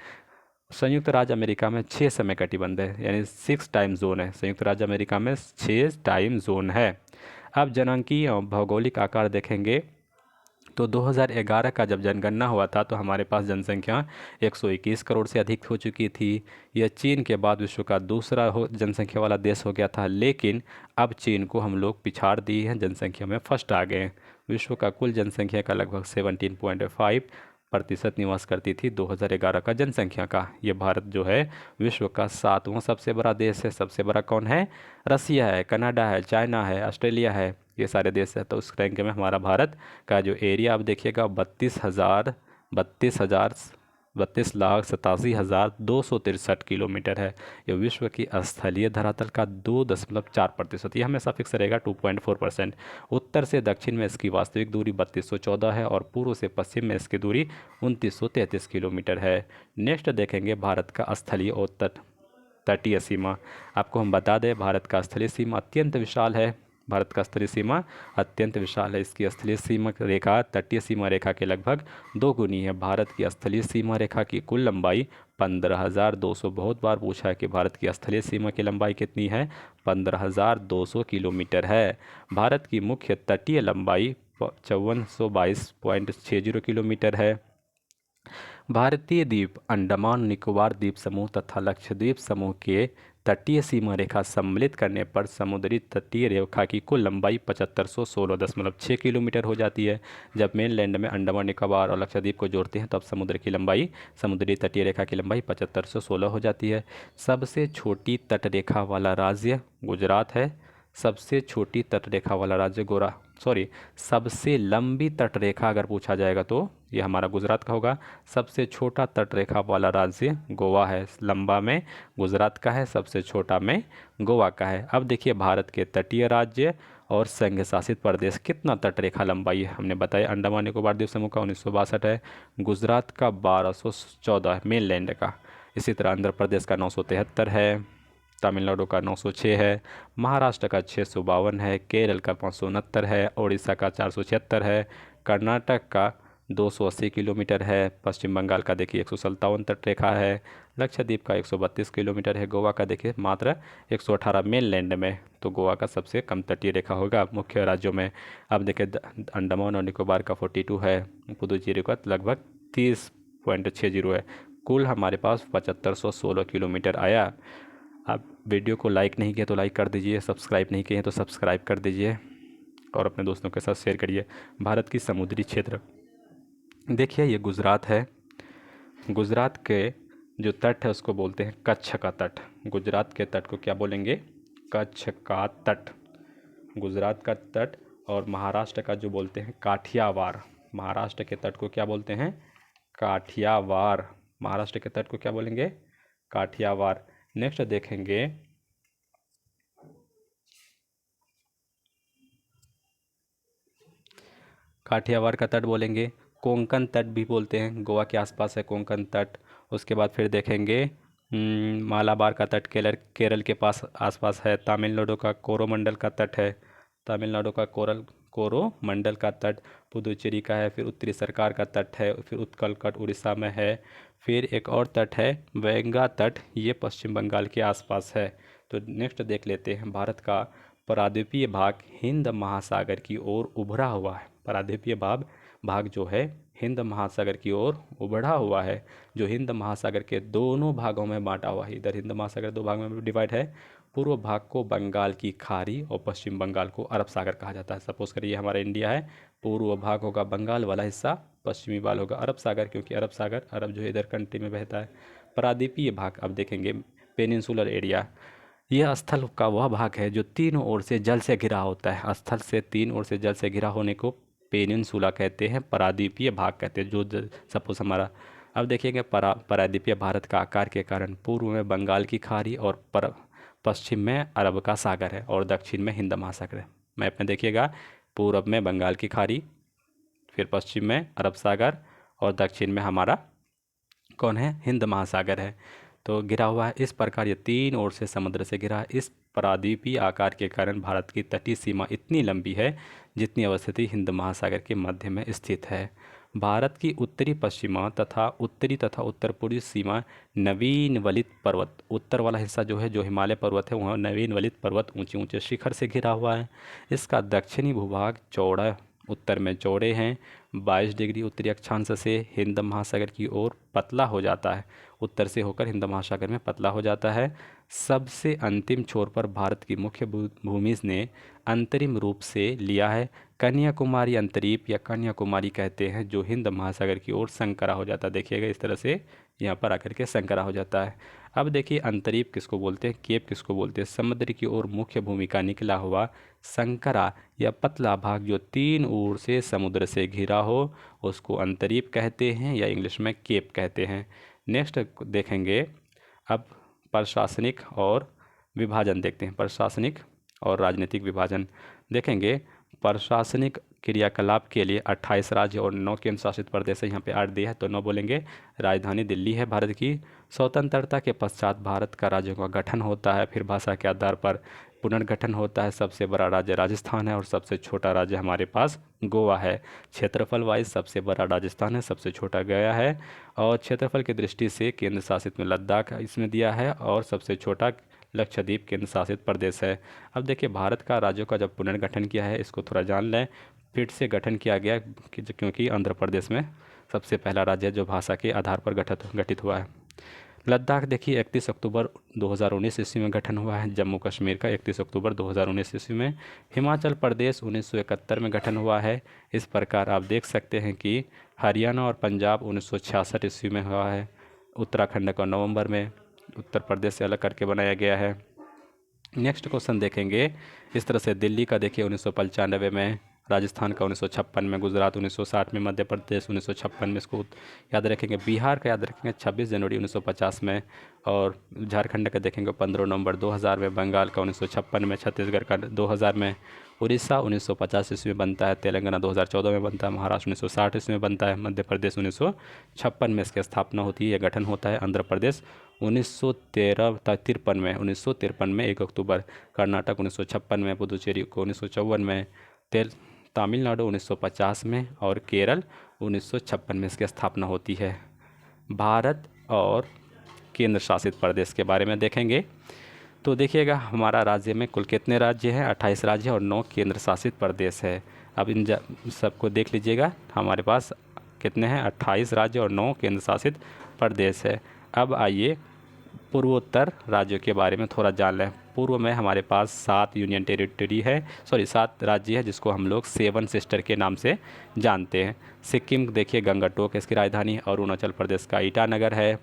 संयुक्त राज्य अमेरिका में 6 समय कटिबंध है, यानी 6 टाइम जोन है। संयुक्त राज्य अमेरिका में 6 टाइम जोन है। अब जनांकीय भौगोलिक आकार देखेंगे तो 2011 का जब जनगणना हुआ था तो हमारे पास जनसंख्या 121 करोड़ से अधिक हो चुकी थी। यह चीन के बाद विश्व का दूसरा जनसंख्या वाला देश हो गया था, लेकिन अब चीन को हम लोग पिछाड़ दिए हैं, जनसंख्या में फर्स्ट आ गए। विश्व का कुल जनसंख्या का लगभग 17.5% निवास करती थी 2011 का जनसंख्या का। ये भारत जो है विश्व का 7वां सबसे बड़ा देश है। सबसे बड़ा कौन है? रसिया है, कनाडा है, चाइना है, ऑस्ट्रेलिया है, ये सारे देश है। तो उस रैंक में हमारा भारत का जो एरिया आप देखिएगा 32,87,263 किलोमीटर है। यह विश्व की स्थलीय धरातल का 2.4%, यह हमेशा फिक्स रहेगा 2.4%। उत्तर से दक्षिण में इसकी वास्तविक दूरी 3214 है और पूर्व से पश्चिम में इसकी दूरी 2933 किलोमीटर है। नेक्स्ट देखेंगे भारत का स्थलीय और तटीय सीमा। आपको हम बता दें, भारत का स्थलीय सीमा अत्यंत विशाल है। भारत का स्थलीय सीमा अत्यंत विशाल है। इसकी स्थलीय सीमा रेखा तटीय सीमा रेखा के लगभग 2 गुनी है। भारत की स्थलीय सीमा रेखा की कुल लंबाई 15,200, बहुत बार पूछा है कि भारत की स्थलीय सीमा की लंबाई कितनी है? 15,200 किलोमीटर है। भारत की मुख्य तटीय लंबाई 5422.60 किलोमीटर है। भारतीय द्वीप अंडमान निकोबार द्वीप समूह तथा लक्षद्वीप समूह के तटीय सीमा रेखा सम्मिलित करने पर समुद्री तटीय रेखा की कुल लंबाई 7516.6 किलोमीटर हो जाती है। जब मेनलैंड में अंडमान निकोबार और लक्षद्वीप को जोड़ते हैं तब समुद्री तटीय रेखा की लंबाई 7516 हो जाती है। सबसे छोटी तटरेखा वाला राज्य गुजरात है। सबसे छोटी तटरेखा वाला राज्य सबसे लंबी तटरेखा अगर पूछा जाएगा तो ये हमारा गुजरात का होगा। सबसे छोटा तटरेखा वाला राज्य गोवा है। लंबा में गुजरात का है, सबसे छोटा में गोवा का है। अब देखिए भारत के तटीय राज्य और संघ शासित प्रदेश कितना तटरेखा लंबाई है। हमने बताया अंडमान निकोबार द्वीप समूह का 1962 है, गुजरात का 1214 है मेनलैंड का। इसी तरह आंध्र प्रदेश का 973 है, तमिलनाडु का 906 है, महाराष्ट्र का 652 है, केरल का 569 है, उड़ीसा का 476 है, कर्नाटक का 280 किलोमीटर है, पश्चिम बंगाल का देखिए 157 तटरेखा है, लक्षद्वीप का 132 किलोमीटर है, गोवा का देखिए मात्र 118 मेनलैंड में। तो गोवा का सबसे कम तटीय रेखा होगा मुख्य राज्यों में। अब देखिए अंडमान और निकोबार का 42 है, पुदुचेरी का लगभग 30.60 है। कुल हमारे पास 7516 किलोमीटर आया। आप वीडियो को लाइक नहीं किया तो लाइक कर दीजिए, सब्सक्राइब नहीं किए हैं तो सब्सक्राइब कर दीजिए और अपने दोस्तों के साथ शेयर करिए। भारत की समुद्री क्षेत्र देखिए, ये गुजरात है। गुजरात के जो तट है उसको बोलते हैं कच्छ का तट। गुजरात के तट को क्या बोलेंगे? कच्छ का तट, गुजरात का तट। और महाराष्ट्र का जो बोलते हैं काठियावाड़, महाराष्ट्र के तट को क्या बोलते हैं? काठियावाड़। महाराष्ट्र के तट को क्या बोलेंगे? काठियावाड़। नेक्स्ट देखेंगे काठियावाड़ का तट बोलेंगे, कोंकण तट भी बोलते हैं, गोवा के आसपास है कोंकण तट। उसके बाद फिर देखेंगे मालाबार का तट केरल केरल के पास आसपास है। तमिलनाडु का कोरोमंडल का तट है, तमिलनाडु का कोरोमंडल का तट पुदुचेरी का है। फिर उत्तरी सरकार का तट है, फिर उत्कल तट उड़ीसा में है। फिर एक और तट है वेंगा तट, ये पश्चिम बंगाल के आसपास है। तो नेक्स्ट देख लेते हैं, भारत का प्रायद्वीपीय भाग हिंद महासागर की ओर उभरा हुआ है। प्रायद्वीपीय भाग जो है हिंद महासागर की ओर उभरा हुआ है, जो हिंद महासागर के दोनों भागों में बांटा हुआ है। इधर हिंद महासागर दो भाग में डिवाइड है। पूर्व भाग को बंगाल की खाड़ी और पश्चिम बंगाल को अरब सागर कहा जाता है। सपोज करिए हमारा इंडिया है, पूर्व भाग होगा बंगाल वाला हिस्सा, पश्चिमी भाग होगा अरब सागर, क्योंकि अरब जो है इधर कंट्री में बहता है। प्रायद्वीपीय भाग अब देखेंगे, पेनिनसुलर एरिया, यह स्थल का वह भाग है जो तीनों ओर से जल से घिरा होता है। स्थल से तीन ओर से जल से घिरा होने को पेनिनसुला कहते हैं, प्रायद्वीपीय भाग कहते हैं। जो सपोज हमारा अब देखिएगा, प्रायद्वीपीय भारत का आकार के कारण पूर्व में बंगाल की खाड़ी और पश्चिम में अरब का सागर है और दक्षिण में हिंद महासागर है। मैप में देखिएगा, पूर्व में बंगाल की खाड़ी, फिर पश्चिम में अरब सागर और दक्षिण में हमारा कौन है? हिंद महासागर है। तो घिरा हुआ है इस प्रकार, ये तीन ओर से समुद्र से घिरा है। इस प्रायद्वीपीय आकार के कारण भारत की तटीय सीमा इतनी लंबी है जितनी अवस्थिति हिंद महासागर के मध्य में स्थित है। भारत की उत्तरी पश्चिमा तथा उत्तर पूर्वी सीमा नवीन वलित पर्वत, उत्तर वाला हिस्सा जो है, जो हिमालय पर्वत है, वहाँ नवीन वलित पर्वत ऊंचे ऊंचे शिखर से घिरा हुआ है। इसका दक्षिणी भूभाग चौड़ा, उत्तर में चौड़े हैं, 22 डिग्री उत्तरी अक्षांश से हिंद महासागर की ओर पतला हो जाता है। उत्तर से होकर हिंद महासागर में पतला हो जाता है। सबसे अंतिम छोर पर भारत की मुख्य भूमि ने अंतरिम रूप से लिया है कन्याकुमारी अंतरीप, या कन्याकुमारी कहते हैं, जो हिंद महासागर की ओर संकरा हो जाता है। देखिएगा इस तरह से यहाँ पर आकर के संकरा हो जाता है। अब देखिए, अंतरीप किसको बोलते हैं, केप किसको बोलते हैं? समुद्र की ओर मुख्य भूमि का निकला हुआ संकरा या पतला भाग जो तीन ओर से समुद्र से घिरा हो उसको अंतरीप कहते हैं, या इंग्लिश में केप कहते हैं। नेक्स्ट देखेंगे, अब प्रशासनिक और विभाजन देखते हैं। प्रशासनिक और राजनीतिक विभाजन देखेंगे। प्रशासनिक क्रियाकलाप के लिए 28 राज्य और 9 केंद्र शासित प्रदेश है। यहाँ पे 8 दिया है तो 9 बोलेंगे। राजधानी दिल्ली है भारत की। स्वतंत्रता के पश्चात भारत का राज्यों का गठन होता है, फिर भाषा के आधार पर पुनर्गठन होता है। सबसे बड़ा राज्य राजस्थान है और सबसे छोटा राज्य हमारे पास गोवा है। क्षेत्रफल वाइज सबसे बड़ा राजस्थान है, सबसे छोटा गया है। और क्षेत्रफल की दृष्टि से केंद्र शासित में लद्दाख इसमें दिया है, और सबसे छोटा लक्षद्वीप केंद्र शासित प्रदेश है। अब देखिए, भारत का राज्यों का जब पुनर्गठन किया है, इसको थोड़ा जान लें। फिर से गठन किया गया क्योंकि आंध्र प्रदेश में सबसे पहला राज्य है जो भाषा के आधार पर गठित हुआ है। लद्दाख देखिए 31 अक्टूबर 2019 ईस्वी में गठन हुआ है। जम्मू कश्मीर का 31 अक्टूबर 2019 ईस्वी में। हिमाचल प्रदेश 1971 में गठन हुआ है। इस प्रकार आप देख सकते हैं कि हरियाणा और पंजाब 1966 ईस्वी में हुआ है। उत्तराखंड को नवंबर में उत्तर प्रदेश से अलग करके बनाया गया है। नेक्स्ट क्वेश्चन देखेंगे, इस तरह से दिल्ली का देखिए 1995 में, राजस्थान का 1956 में, गुजरात 1960 में, मध्य प्रदेश 1956 में, इसको याद रखेंगे। बिहार का याद रखेंगे 26 जनवरी 1950 में, और झारखंड का देखेंगे 15 नवंबर 2000 में, बंगाल का 1956 में, छत्तीसगढ़ का 2000 में, उड़ीसा 1950 ईस्वी में बनता है, तेलंगाना 2014 में बनता है, महाराष्ट्र 1960 ईस्वी में बनता है, मध्य प्रदेश 1956 में इसकी स्थापना होती है या गठन होता है, आंध्र प्रदेश 1953 में 1 अक्टूबर, कर्नाटक 1956 में, पुदुचेरी को 1954 में, तमिलनाडु 1950 में, और केरल 1956 में इसकी स्थापना होती है। भारत और केंद्र शासित प्रदेश के बारे में देखेंगे तो देखिएगा, हमारा राज्य में कुल कितने राज्य हैं? 28 राज्य और 9 केंद्र शासित प्रदेश है। अब इन सबको देख लीजिएगा, हमारे पास कितने हैं? 28 राज्य और 9 केंद्र शासित प्रदेश है। अब आइए पूर्वोत्तर राज्यों के बारे में थोड़ा जान लें। पूर्व में हमारे पास 7 यूनियन टेरिटरी है, 7 राज्य है, जिसको हम लोग 7 सिस्टर के नाम से जानते हैं। सिक्किम देखिए गंगटोक इसकी राजधानी, और अरुणाचल प्रदेश का ईटानगर है।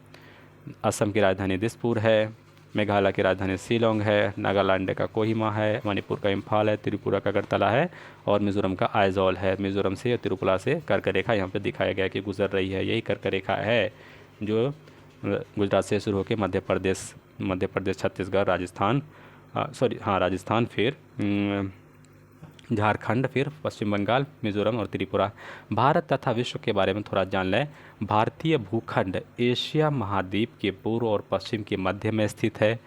असम की राजधानी दिसपुर है। मेघालय की राजधानी शिलोंग है, नागालैंड का कोहिमा है, मणिपुर का इम्फाल है, त्रिपुरा का अगरतला है और मिज़ोरम का आइजॉल है। मिज़ोरम से त्रिपुरा से कर्क रेखा यहाँ पे दिखाया गया कि गुजर रही है। यही कर्क रेखा है जो गुजरात से शुरू होकर मध्य प्रदेश, छत्तीसगढ़, राजस्थान, राजस्थान, फिर झारखंड, फिर पश्चिम बंगाल, मिजोरम और त्रिपुरा। भारत तथा विश्व के बारे में थोड़ा जान लें। भारतीय भूखंड एशिया महाद्वीप के पूर्व और पश्चिम के मध्य में स्थित है।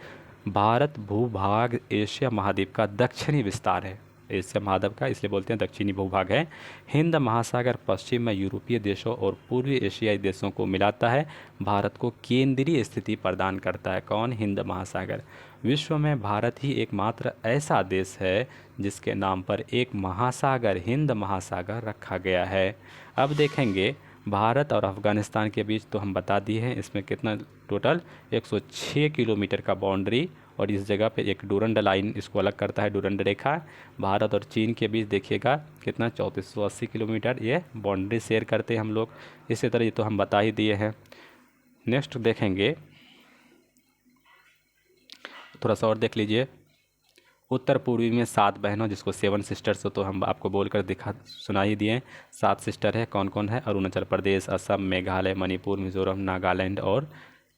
भारत भूभाग एशिया महाद्वीप का दक्षिणी विस्तार है। एशिया महाद्वीप का इसलिए बोलते हैं दक्षिणी भूभाग है। हिंद महासागर पश्चिम में यूरोपीय देशों और पूर्वी एशियाई देशों को मिलाता है। भारत को केंद्रीय स्थिति प्रदान करता है। कौन? हिंद महासागर। विश्व में भारत ही एकमात्र ऐसा देश है जिसके नाम पर एक महासागर, हिंद महासागर, रखा गया है। अब देखेंगे भारत और अफ़गानिस्तान के बीच तो हम बता दिए हैं, इसमें कितना टोटल 106 किलोमीटर का बाउंड्री, और इस जगह पे एक डूरंड लाइन इसको अलग करता है, डूरंड रेखा। भारत और चीन के बीच देखिएगा कितना 3480 किलोमीटर ये बाउंड्री शेयर करते हैं हम लोग। इसी तरह ये तो हम बता ही दिए हैं। नेक्स्ट देखेंगे, थोड़ा सा और देख लीजिए। उत्तर पूर्वी में 7 बहनों, जिसको 7 सिस्टर्स तो हम आपको बोलकर सुना ही दिए। 7 सिस्टर है, कौन कौन है? अरुणाचल प्रदेश, असम, मेघालय, मणिपुर, मिजोरम, नागालैंड और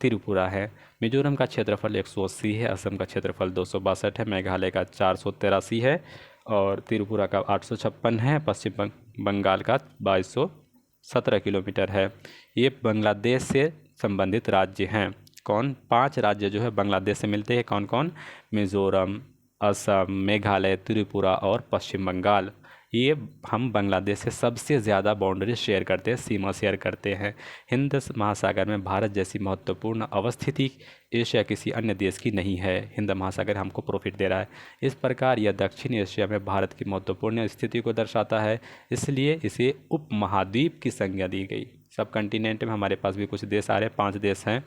त्रिपुरा है। मिजोरम का क्षेत्रफल 180 है, असम का क्षेत्रफल 262 है, मेघालय का 483 है और त्रिपुरा का 856 है, पश्चिम बंगाल का 2217 किलोमीटर है। ये बांग्लादेश से संबंधित राज्य हैं। कौन? 5 राज्य जो है बांग्लादेश से मिलते हैं। कौन कौन? मिजोरम, असम, मेघालय, त्रिपुरा और पश्चिम बंगाल। ये हम बांग्लादेश से सबसे ज़्यादा बाउंड्री शेयर करते हैं, सीमा शेयर करते हैं। हिंद महासागर में भारत जैसी महत्वपूर्ण अवस्थिति एशिया किसी अन्य देश की नहीं है। हिंद महासागर हमको प्रॉफिट दे रहा है। इस प्रकार यह दक्षिण एशिया में भारत की महत्वपूर्ण स्थिति को दर्शाता है, इसलिए इसे उप महाद्वीप की संज्ञा दी गई। सब कंटिनेंट में हमारे पास भी कुछ देश आ रहे हैं, 5 देश हैं।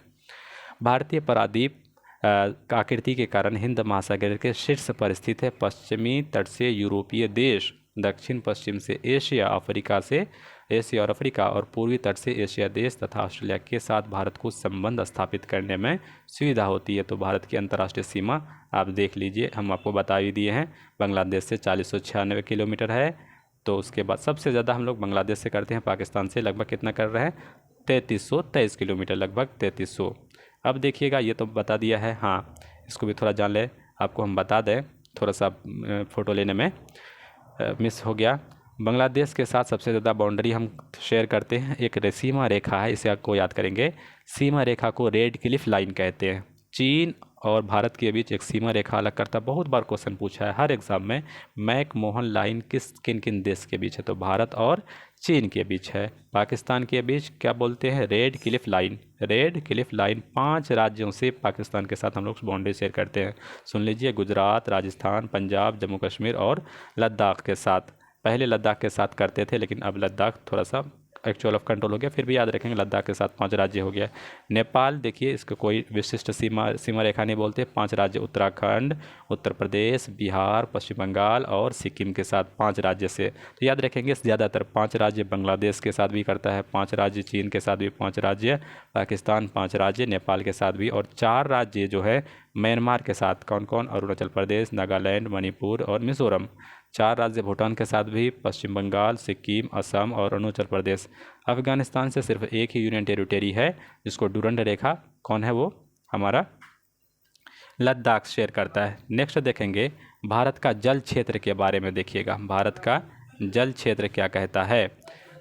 भारतीय प्रायद्वीप आकृति के कारण हिंद महासागर के शीर्ष पर स्थित है। पश्चिमी तट से यूरोपीय देश, दक्षिण पश्चिम से एशिया और अफ्रीका और पूर्वी तट से एशिया देश तथा ऑस्ट्रेलिया के साथ भारत को संबंध स्थापित करने में सुविधा होती है। तो भारत की अंतर्राष्ट्रीय सीमा आप देख लीजिए, हम आपको बता ही दिए हैं। बांग्लादेश से 4096 किलोमीटर है। तो उसके बाद सबसे ज़्यादा हम लोग बांग्लादेश से करते हैं। पाकिस्तान से लगभग कितना कर रहे हैं? 3323 किलोमीटर, लगभग 3300। अब देखिएगा, ये तो बता दिया है। हाँ, इसको भी थोड़ा जान ले, आपको हम बता दें, थोड़ा सा फ़ोटो लेने में मिस हो गया। बांग्लादेश के साथ सबसे ज़्यादा बाउंड्री हम शेयर करते हैं। एक सीमा रेखा है, इसे आपको याद करेंगे। सीमा रेखा को रेड क्लिफ लाइन कहते हैं। चीन और भारत के बीच एक सीमा रेखा अलग करता है। बहुत बार क्वेश्चन पूछा है हर एग्ज़ाम में, मैक-मोहन लाइन किन किन देश के बीच है? तो भारत और चीन के बीच है। पाकिस्तान के बीच क्या बोलते हैं? Red Cliff line. Red Cliff line 5 राज्यों से पाकिस्तान के साथ हम लोग बाउंड्री शेयर करते हैं। सुन लीजिए, गुजरात, राजस्थान, पंजाब, जम्मू कश्मीर और लद्दाख के साथ। पहले लद्दाख के साथ करते थे, लेकिन अब लद्दाख थोड़ा सा एक्चुअल ऑफ कंट्रोल हो गया। फिर भी याद रखेंगे, लद्दाख के साथ 5 राज्य हो गया। नेपाल देखिए, इसको कोई विशिष्ट सीमा रेखा नहीं बोलते। 5 राज्य, उत्तराखंड, उत्तर प्रदेश, बिहार, पश्चिम बंगाल और सिक्किम के साथ 5 राज्य से। तो याद रखेंगे, ज़्यादातर 5 राज्य बांग्लादेश के साथ भी करता है, 5 राज्य चीन के साथ भी, 5 राज्य पाकिस्तान, 5 राज्य नेपाल के साथ भी, और 4 राज्य जो है म्यांमार के साथ। कौन कौन? अरुणाचल प्रदेश, नागालैंड, मणिपुर और मिजोरम। 4 राज्य भूटान के साथ भी, पश्चिम बंगाल, सिक्किम, असम और अरुणाचल प्रदेश। अफगानिस्तान से सिर्फ एक ही यूनियन टेरिटरी है जिसको डूरंड रेखा, कौन है वो? हमारा लद्दाख शेयर करता है। नेक्स्ट देखेंगे, भारत का जल क्षेत्र के बारे में देखिएगा। भारत का जल क्षेत्र क्या कहता है?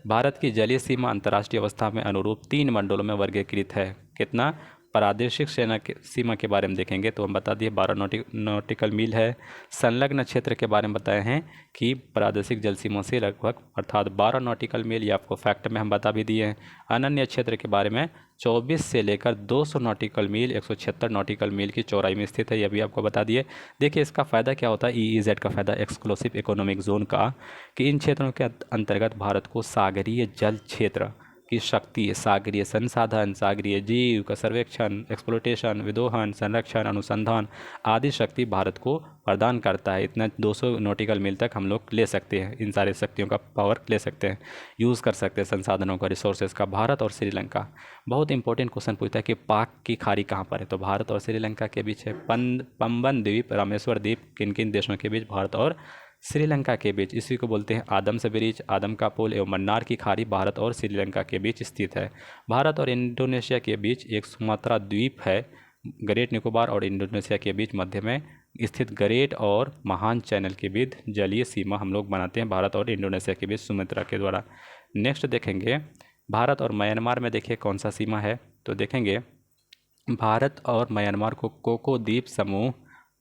भारत की जलीय सीमा अंतर्राष्ट्रीय अवस्था में अनुरूप 3 मंडलों में वर्गीकृत है। कितना? प्रादेशिक सीमा के बारे में देखेंगे तो हम बता दिए 12 नॉटिकल मील है। संलग्न क्षेत्र के बारे में बताए हैं कि प्रादेशिक जल सीमा से लगभग अर्थात 12 नॉटिकल मील, ये आपको फैक्ट में हम बता भी दिए हैं। अनन्य क्षेत्र के बारे में 24 से लेकर 200 नॉटिकल मील, 176 नॉटिकल मील की चौड़ाई में स्थित है, यह भी आपको बता दिए। देखिए, इसका फ़ायदा क्या होता है, EEZ का फ़ायदा, एक्सक्लूसिव इकोनॉमिक जोन का, कि इन क्षेत्रों के अंतर्गत भारत को सागरीय जल क्षेत्र की शक्ति, सागरीय संसाधन, सागरीय जीव का सर्वेक्षण, एक्सप्लोटेशन, विदोहन, संरक्षण, अनुसंधान आदि शक्ति भारत को प्रदान करता है। इतना 200 नॉटिकल मील तक हम लोग ले सकते हैं, इन सारी शक्तियों का पावर ले सकते हैं, यूज़ कर सकते हैं संसाधनों का, रिसोर्सेज का। भारत और श्रीलंका, बहुत इंपॉर्टेंट क्वेश्चन पूछता है कि पाक की खाड़ी कहाँ पर है, तो भारत और श्रीलंका के बीच है। पंबन द्वीप, रामेश्वर द्वीप किन किन देशों के बीच, भारत और श्रीलंका के बीच। इसी को बोलते हैं आदम्स ब्रिज, आदम का पुल एवं मन्नार की खाड़ी भारत और श्रीलंका के बीच स्थित है। भारत और इंडोनेशिया के बीच एक सुमात्रा द्वीप है, ग्रेट निकोबार और इंडोनेशिया के बीच मध्य में स्थित ग्रेट और महान चैनल के बीच जलीय सीमा हम लोग बनाते हैं, भारत और इंडोनेशिया के बीच सुमात्रा के द्वारा। नेक्स्ट देखेंगे भारत और म्यांमार में, देखिए कौन सा सीमा है, तो देखेंगे भारत और म्यांमार को कोको द्वीप समूह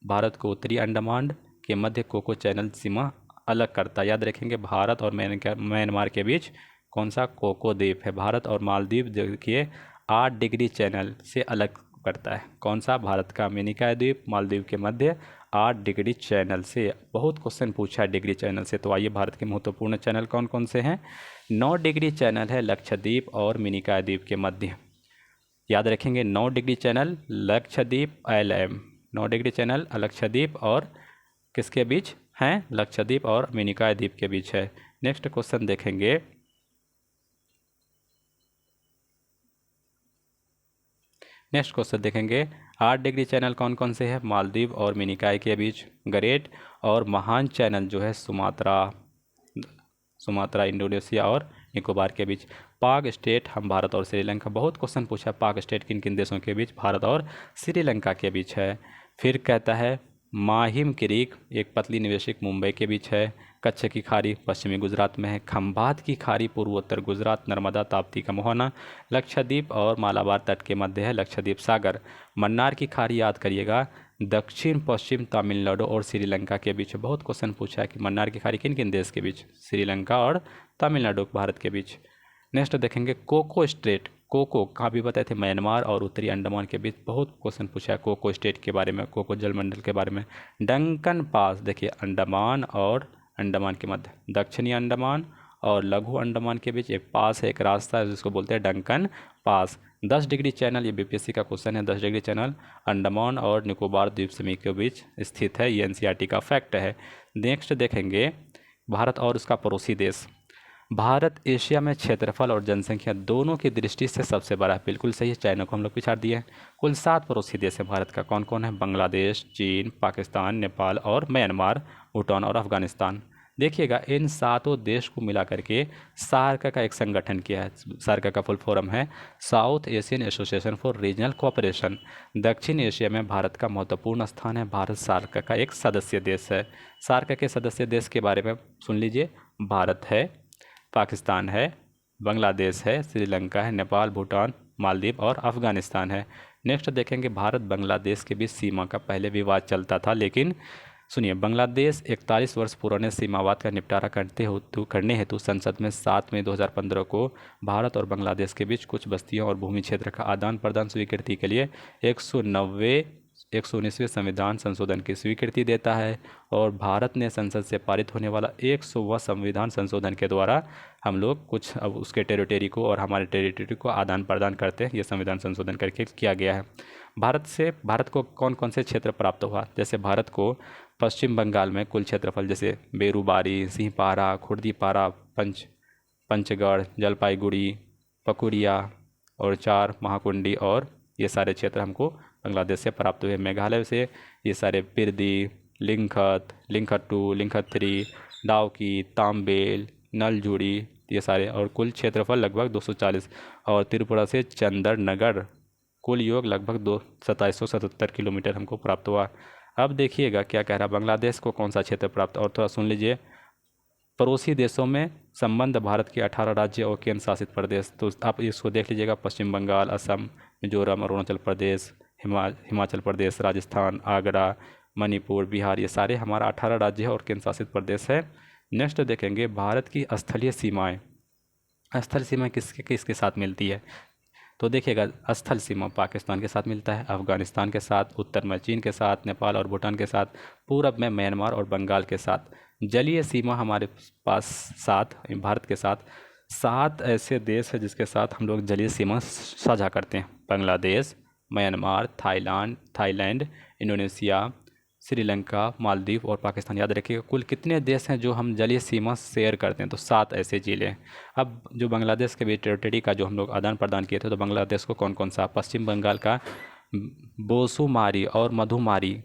भारत को उत्तरी अंडमान के मध्य कोको चैनल सीमा अलग करता है। याद रखेंगे भारत और म्यांमार के बीच कौन सा कोको द्वीप है। भारत और मालदीव देखिए 8 डिग्री चैनल से अलग करता है। कौन सा, भारत का मिनिकॉय द्वीप मालदीव के मध्य 8 डिग्री चैनल से। बहुत क्वेश्चन पूछा है डिग्री चैनल से, तो आइए भारत के महत्वपूर्ण चैनल कौन कौन से हैं। 9 डिग्री चैनल है लक्षद्वीप और मिनिकॉय द्वीप के मध्य। याद रखेंगे 9 degree channel Lakshadweep LM, 9 degree channel Lakshadweep और किसके बीच हैं, लक्षद्वीप और मिनिकॉय द्वीप के बीच है। नेक्स्ट क्वेश्चन देखेंगे, नेक्स्ट क्वेश्चन देखेंगे 8 डिग्री चैनल कौन कौन से हैं, मालदीव और मिनिकॉय के बीच, ग्रेट और महान चैनल जो है सुमात्रा इंडोनेशिया और निकोबार के बीच। पाक स्टेट हम भारत और श्रीलंका, बहुत क्वेश्चन पूछा है पाक स्टेट किन किन देशों के बीच, भारत और श्रीलंका के बीच है। फिर कहता है माहिम क्रीक एक पतली निवेशिक मुंबई के बीच है। कच्छ की खाड़ी पश्चिमी गुजरात में है। खंभात की खाड़ी पूर्वोत्तर गुजरात, नर्मदा ताप्ती का मुहाना लक्षद्वीप और मालाबार तट के मध्य है, लक्षद्वीप सागर। मन्नार की खाड़ी याद करिएगा दक्षिण पश्चिम तमिलनाडु और श्रीलंका के बीच। बहुत क्वेश्चन पूछा है कि मन्नार की खाड़ी किन किन देश के बीच, श्रीलंका और तमिलनाडु भारत के बीच। नेक्स्ट देखेंगे कोको स्टेट, कोको कहाँ भी बताए थे, म्यांमार और उत्तरी अंडमान के बीच। बहुत क्वेश्चन पूछा है कोको स्टेट के बारे में, कोको जलमंडल के बारे में। डंकन पास देखिए अंडमान और अंडमान के मध्य, दक्षिणी अंडमान और लघु अंडमान के बीच एक पास है, एक रास्ता है जिसको बोलते हैं डंकन पास। 10 डिग्री चैनल, ये बीपीएससी का क्वेश्चन है, 10 डिग्री चैनल अंडमान और निकोबार द्वीप समूह के बीच स्थित है, ये एनसीईआरटी का फैक्ट है। नेक्स्ट देखेंगे भारत और उसका पड़ोसी देश। भारत एशिया में क्षेत्रफल और जनसंख्या दोनों की दृष्टि से सबसे बड़ा है, बिल्कुल सही है, चाइना को हम लोग पिछाड़ दिए हैं। कुल 7 पड़ोसी देश है भारत का, कौन कौन है, बांग्लादेश, चीन, पाकिस्तान, नेपाल और म्यांमार, भूटान और अफगानिस्तान। देखिएगा इन 7 देश को मिला करके सार्क का एक संगठन किया है। सार्क का फुल फॉर्म है south Asian association for regional cooperation. दक्षिण एशिया में भारत का महत्वपूर्ण स्थान है, भारत सार्क का एक सदस्य देश है। सार्क के सदस्य देश के बारे में सुन लीजिए, भारत है, पाकिस्तान है, बांग्लादेश है, श्रीलंका है, नेपाल, भूटान, मालदीव और अफगानिस्तान है। नेक्स्ट देखेंगे भारत बांग्लादेश के बीच सीमा का पहले विवाद चलता था, लेकिन सुनिए बांग्लादेश 41 वर्ष पुराने सीमावाद का निपटारा करने हेतु संसद में 7 मई 2015 को भारत और बांग्लादेश के बीच कुछ बस्तियों और भूमि क्षेत्र का आदान प्रदान स्वीकृति के लिए 119वें संविधान संशोधन की स्वीकृति देता है। और भारत ने संसद से पारित होने वाला 100वां संविधान संशोधन के द्वारा हम लोग कुछ अब उसके टेरिटरी को और हमारे टेरिटरी को आदान प्रदान करते हैं, ये संविधान संशोधन करके किया गया है। भारत को कौन कौन से क्षेत्र प्राप्त हुआ, जैसे भारत को पश्चिम बंगाल में कुल क्षेत्रफल जैसे बेरूबारी, सिंहपारा, खुर्दीपारा, पंचगढ़, जलपाईगुड़ी, पकुरिया और 4 महाकुंडी और ये सारे क्षेत्र हमको बांग्लादेश से प्राप्त हुए। मेघालय से ये सारे पिरदी, लिंखत, लिंखत 2, लिंखत 3, डाउकी, ताम्बेल, नलजुड़ी ये सारे, और कुल क्षेत्रफल लगभग 240। और त्रिपुरा से चंदरनगर कुल योग लगभग 2777 किलोमीटर हमको प्राप्त हुआ। अब देखिएगा क्या कह रहा, बांग्लादेश को कौन सा क्षेत्र प्राप्त, और थोड़ा सुन लीजिए। पड़ोसी देशों में संबंध भारत के 18 राज्य और केंद्र शासित प्रदेश, तो आप इसको देख लीजिएगा, पश्चिम बंगाल, असम, मिजोरम, अरुणाचल प्रदेश, हिमाचल प्रदेश, राजस्थान, आगरा, मणिपुर, बिहार, ये सारे हमारा 18 राज्य और केंद्र शासित प्रदेश है। नेक्स्ट देखेंगे भारत की स्थलीय सीमाएं। स्थल सीमा किसके किसके साथ मिलती है, तो देखिएगा स्थल सीमा पाकिस्तान के साथ मिलता है, अफगानिस्तान के साथ, उत्तर में चीन के साथ, नेपाल और भूटान के साथ, पूरब में म्यांमार और बंगाल के साथ। जलीय सीमा हमारे पास भारत के साथ 7 ऐसे देश हैं जिसके साथ हम लोग जलीय सीमा साझा करते हैं। Bangladesh, Myanmar, Thailand, Indonesia, Sri Lanka, Maldives और पाकिस्तान। याद रखिएगा कुल कितने देश हैं जो हम जलीय सीमा शेयर करते हैं, तो 7 ऐसे जिले हैं। अब जो बांग्लादेश के बीच टेरिटरी का जो हम लोग आदान प्रदान किए थे, तो बांग्लादेश को कौन कौन सा, पश्चिम बंगाल का बोसुमारी और मधुमारी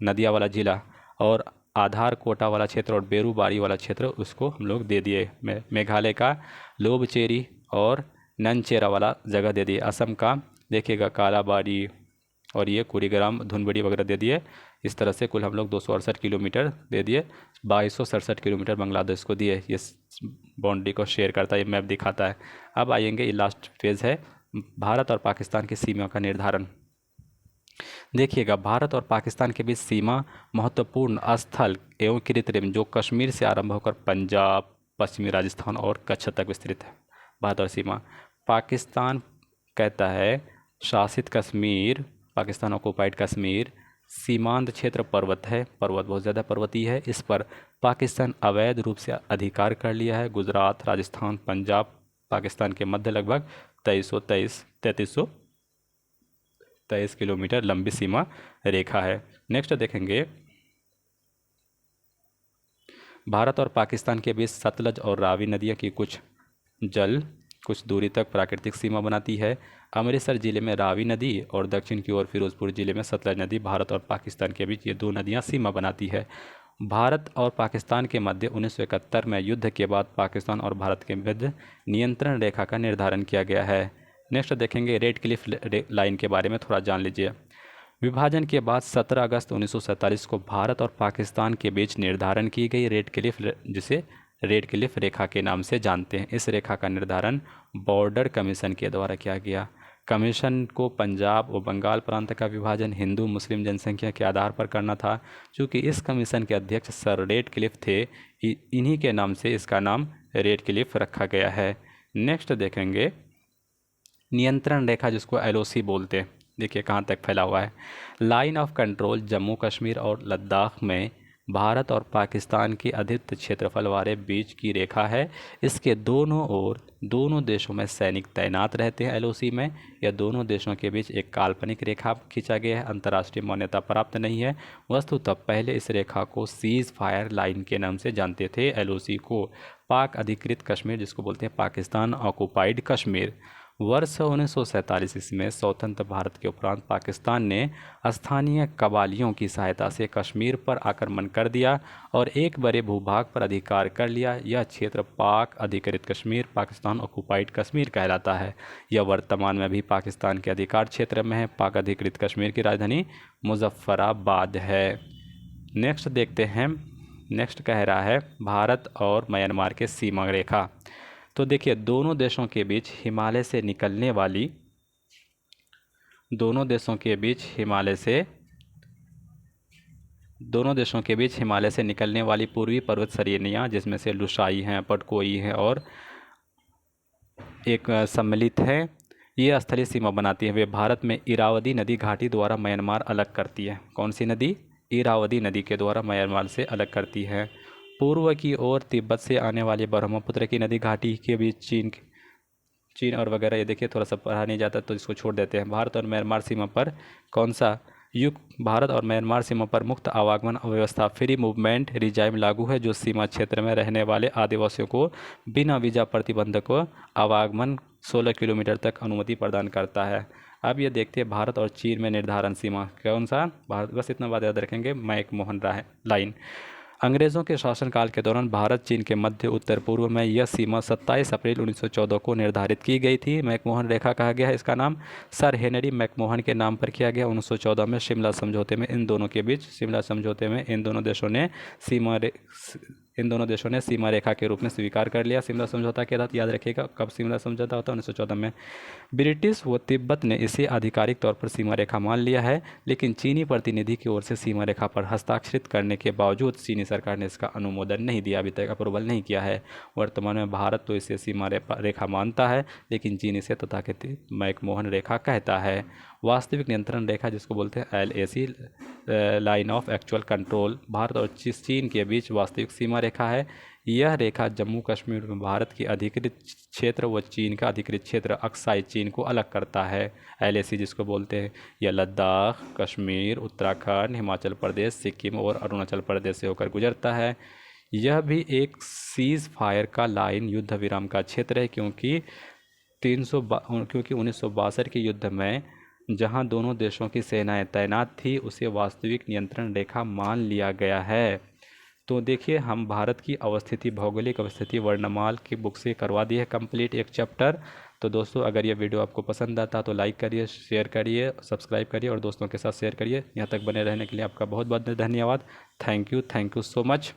नदिया वाला जिला, और आधार कोटा वाला क्षेत्र और बेरूबारी वाला क्षेत्र उसको हम लोग दे दिए। मेघालय का लोबचेरी और ननचेरा वाला जगह दे दिए। असम का देखिएगा कालाबाड़ी और ये कुरीग्राम, धुनबड़ी वगैरह दे दिए। इस तरह से कुल हम लोग 268 किलोमीटर दे दिए। 2267 किलोमीटर बांग्लादेश को दिए। ये बाउंड्री को शेयर करता है, ये मैप दिखाता है। अब आएंगे, ये लास्ट फेज़ है, भारत और पाकिस्तान की सीमा का निर्धारण। देखिएगा भारत और पाकिस्तान के बीच सीमा महत्वपूर्ण स्थल एवं कृत्रिम जो कश्मीर से आरंभ होकर पंजाब, पश्चिमी राजस्थान और कच्छ तक विस्तृत है। भारत और सीमा, पाकिस्तान कहता है शासित कश्मीर, पाकिस्तान ऑक्युपाइड कश्मीर सीमांत क्षेत्र पर्वत है, पर्वत बहुत ज़्यादा पर्वतीय है। इस पर पाकिस्तान अवैध रूप से अधिकार कर लिया है। गुजरात, राजस्थान, पंजाब पाकिस्तान के मध्य लगभग 3323 किलोमीटर लंबी सीमा रेखा है। नेक्स्ट देखेंगे, भारत और पाकिस्तान के बीच सतलज और रावी नदियाँ की कुछ दूरी तक प्राकृतिक सीमा बनाती है। अमृतसर जिले में रावी नदी और दक्षिण की ओर फिरोजपुर जिले में सतलज नदी भारत और पाकिस्तान के बीच ये 2 नदियाँ सीमा बनाती है। भारत और पाकिस्तान के मध्य 1971 में युद्ध के बाद पाकिस्तान और भारत के मध्य नियंत्रण रेखा का निर्धारण किया गया है। नेक्स्ट देखेंगे, रेड क्लिफ लाइन के बारे में थोड़ा जान लीजिए। विभाजन के बाद 17 अगस्त 1947 को भारत और पाकिस्तान के बीच निर्धारण की गई रेड क्लिफ, जिसे रेड क्लिफ रेखा के नाम से जानते हैं। इस रेखा का निर्धारण बॉर्डर कमीशन के द्वारा किया गया। कमीशन को पंजाब और बंगाल प्रांत का विभाजन हिंदू मुस्लिम जनसंख्या के आधार पर करना था। चूँकि इस कमीशन के अध्यक्ष सर रेड क्लिफ थे, इन्हीं के नाम से इसका नाम रेड क्लिफ रखा गया है। नेक्स्ट देखेंगे, नियंत्रण रेखा जिसको एलओसी बोलते हैं, देखिए कहाँ तक फैला हुआ है। Line of control Jammu Kashmir और लद्दाख में भारत और पाकिस्तान की अधिकतर क्षेत्रफल वाले बीच की रेखा है। इसके दोनों ओर दोनों देशों में सैनिक तैनात रहते हैं। एलओसी में यह दोनों देशों के बीच एक काल्पनिक रेखा खींचा गया है, अंतर्राष्ट्रीय मान्यता प्राप्त नहीं है। वस्तुतः पहले इस रेखा को सीज फायर लाइन के नाम से जानते थे। एलओसी को पाक अधिकृत कश्मीर जिसको बोलते हैं पाकिस्तान ऑक्युपाइड कश्मीर। वर्ष 1947 में स्वतंत्र भारत के उपरांत पाकिस्तान ने स्थानीय कबालियों की सहायता से कश्मीर पर आक्रमण कर दिया और एक बड़े भूभाग पर अधिकार कर लिया। यह क्षेत्र पाक अधिकृत कश्मीर, पाकिस्तान ऑक्युपाइड कश्मीर कहलाता है। यह वर्तमान में भी पाकिस्तान के अधिकार क्षेत्र में है। पाक अधिकृत कश्मीर की राजधानी मुजफ्फराबाद है। नेक्स्ट देखते हैं, नेक्स्ट कह रहा है भारत और म्यांमार के सीमा रेखा। तो देखिए दोनों देशों के बीच हिमालय से निकलने वाली दोनों देशों के बीच हिमालय से निकलने वाली पूर्वी पर्वत श्रेणियाँ जिसमें से लुसाई हैं, पटकोई हैं और एक सम्मिलित है, ये स्थलीय सीमा बनाती है। वे भारत में इरावदी नदी घाटी द्वारा म्यांमार अलग करती है। कौन सी नदी? इरावदी नदी के द्वारा म्यांमार से अलग करती है। पूर्व की ओर तिब्बत से आने वाले ब्रह्मपुत्र की नदी घाटी के बीच चीन और वगैरह, ये देखिए थोड़ा सा पढ़ा नहीं जाता तो इसको छोड़ देते हैं। भारत और म्यांमार सीमा पर कौन सा भारत और म्यांमार सीमा पर मुक्त आवागमन व्यवस्था फ्री मूवमेंट रिजाइम लागू है, जो सीमा क्षेत्र में रहने वाले आदिवासियों को बिना वीजा प्रतिबंध को आवागमन 16 किलोमीटर तक अनुमति प्रदान करता है। अब ये देखते हैं भारत और चीन में निर्धारण सीमा कौन सा। भारत, बस इतना बात याद रखेंगे, मैकमोहन लाइन। अंग्रेज़ों के शासनकाल के दौरान भारत चीन के मध्य उत्तर पूर्व में यह सीमा 27 अप्रैल 1914 को निर्धारित की गई थी। मैकमोहन रेखा कहा गया है। इसका नाम सर हेनरी मैकमोहन के नाम पर किया गया। 1914 में शिमला समझौते में इन दोनों देशों ने सीमा रेखा के रूप में स्वीकार कर लिया। शिमला समझौता के तहत, याद रखिएगा कब शिमला समझौता होता है, 1914 में। ब्रिटिश व तिब्बत ने इसे आधिकारिक तौर पर सीमा रेखा मान लिया है, लेकिन चीनी प्रतिनिधि की ओर से सीमा रेखा पर हस्ताक्षरित करने के बावजूद चीनी सरकार ने इसका अनुमोदन नहीं दिया, अभी तक अप्रूवल नहीं किया है। वर्तमान में भारत तो इसे सीमा रेखा मानता है, लेकिन चीन इसे तथाकथित मैकमोहन रेखा कहता है। वास्तविक नियंत्रण रेखा जिसको बोलते हैं LAC, line of actual control, Bharat और चीन के बीच वास्तविक सीमा रेखा है। यह रेखा जम्मू कश्मीर में भारत की अधिकृत क्षेत्र व चीन का अधिकृत क्षेत्र अक्साई चीन को अलग करता है, LAC जिसको बोलते हैं। यह लद्दाख, कश्मीर, उत्तराखंड, हिमाचल प्रदेश, सिक्किम और अरुणाचल प्रदेश से होकर गुजरता है। यह भी एक सीज़ फायर का लाइन युद्ध विराम का क्षेत्र है, क्योंकि 1962 के युद्ध में जहां दोनों देशों की सेनाएं तैनात थी उसे वास्तविक नियंत्रण रेखा मान लिया गया है। तो देखिए, हम भारत की अवस्थिति, भौगोलिक अवस्थिति वर्णमाल की बुक से करवा दी है कंप्लीट एक चैप्टर। तो दोस्तों, अगर ये वीडियो आपको पसंद आता तो लाइक करिए, शेयर करिए, सब्सक्राइब करिए और दोस्तों के साथ शेयर करिए। यहाँ तक बने रहने के लिए आपका बहुत बहुत धन्यवाद। Thank you so much.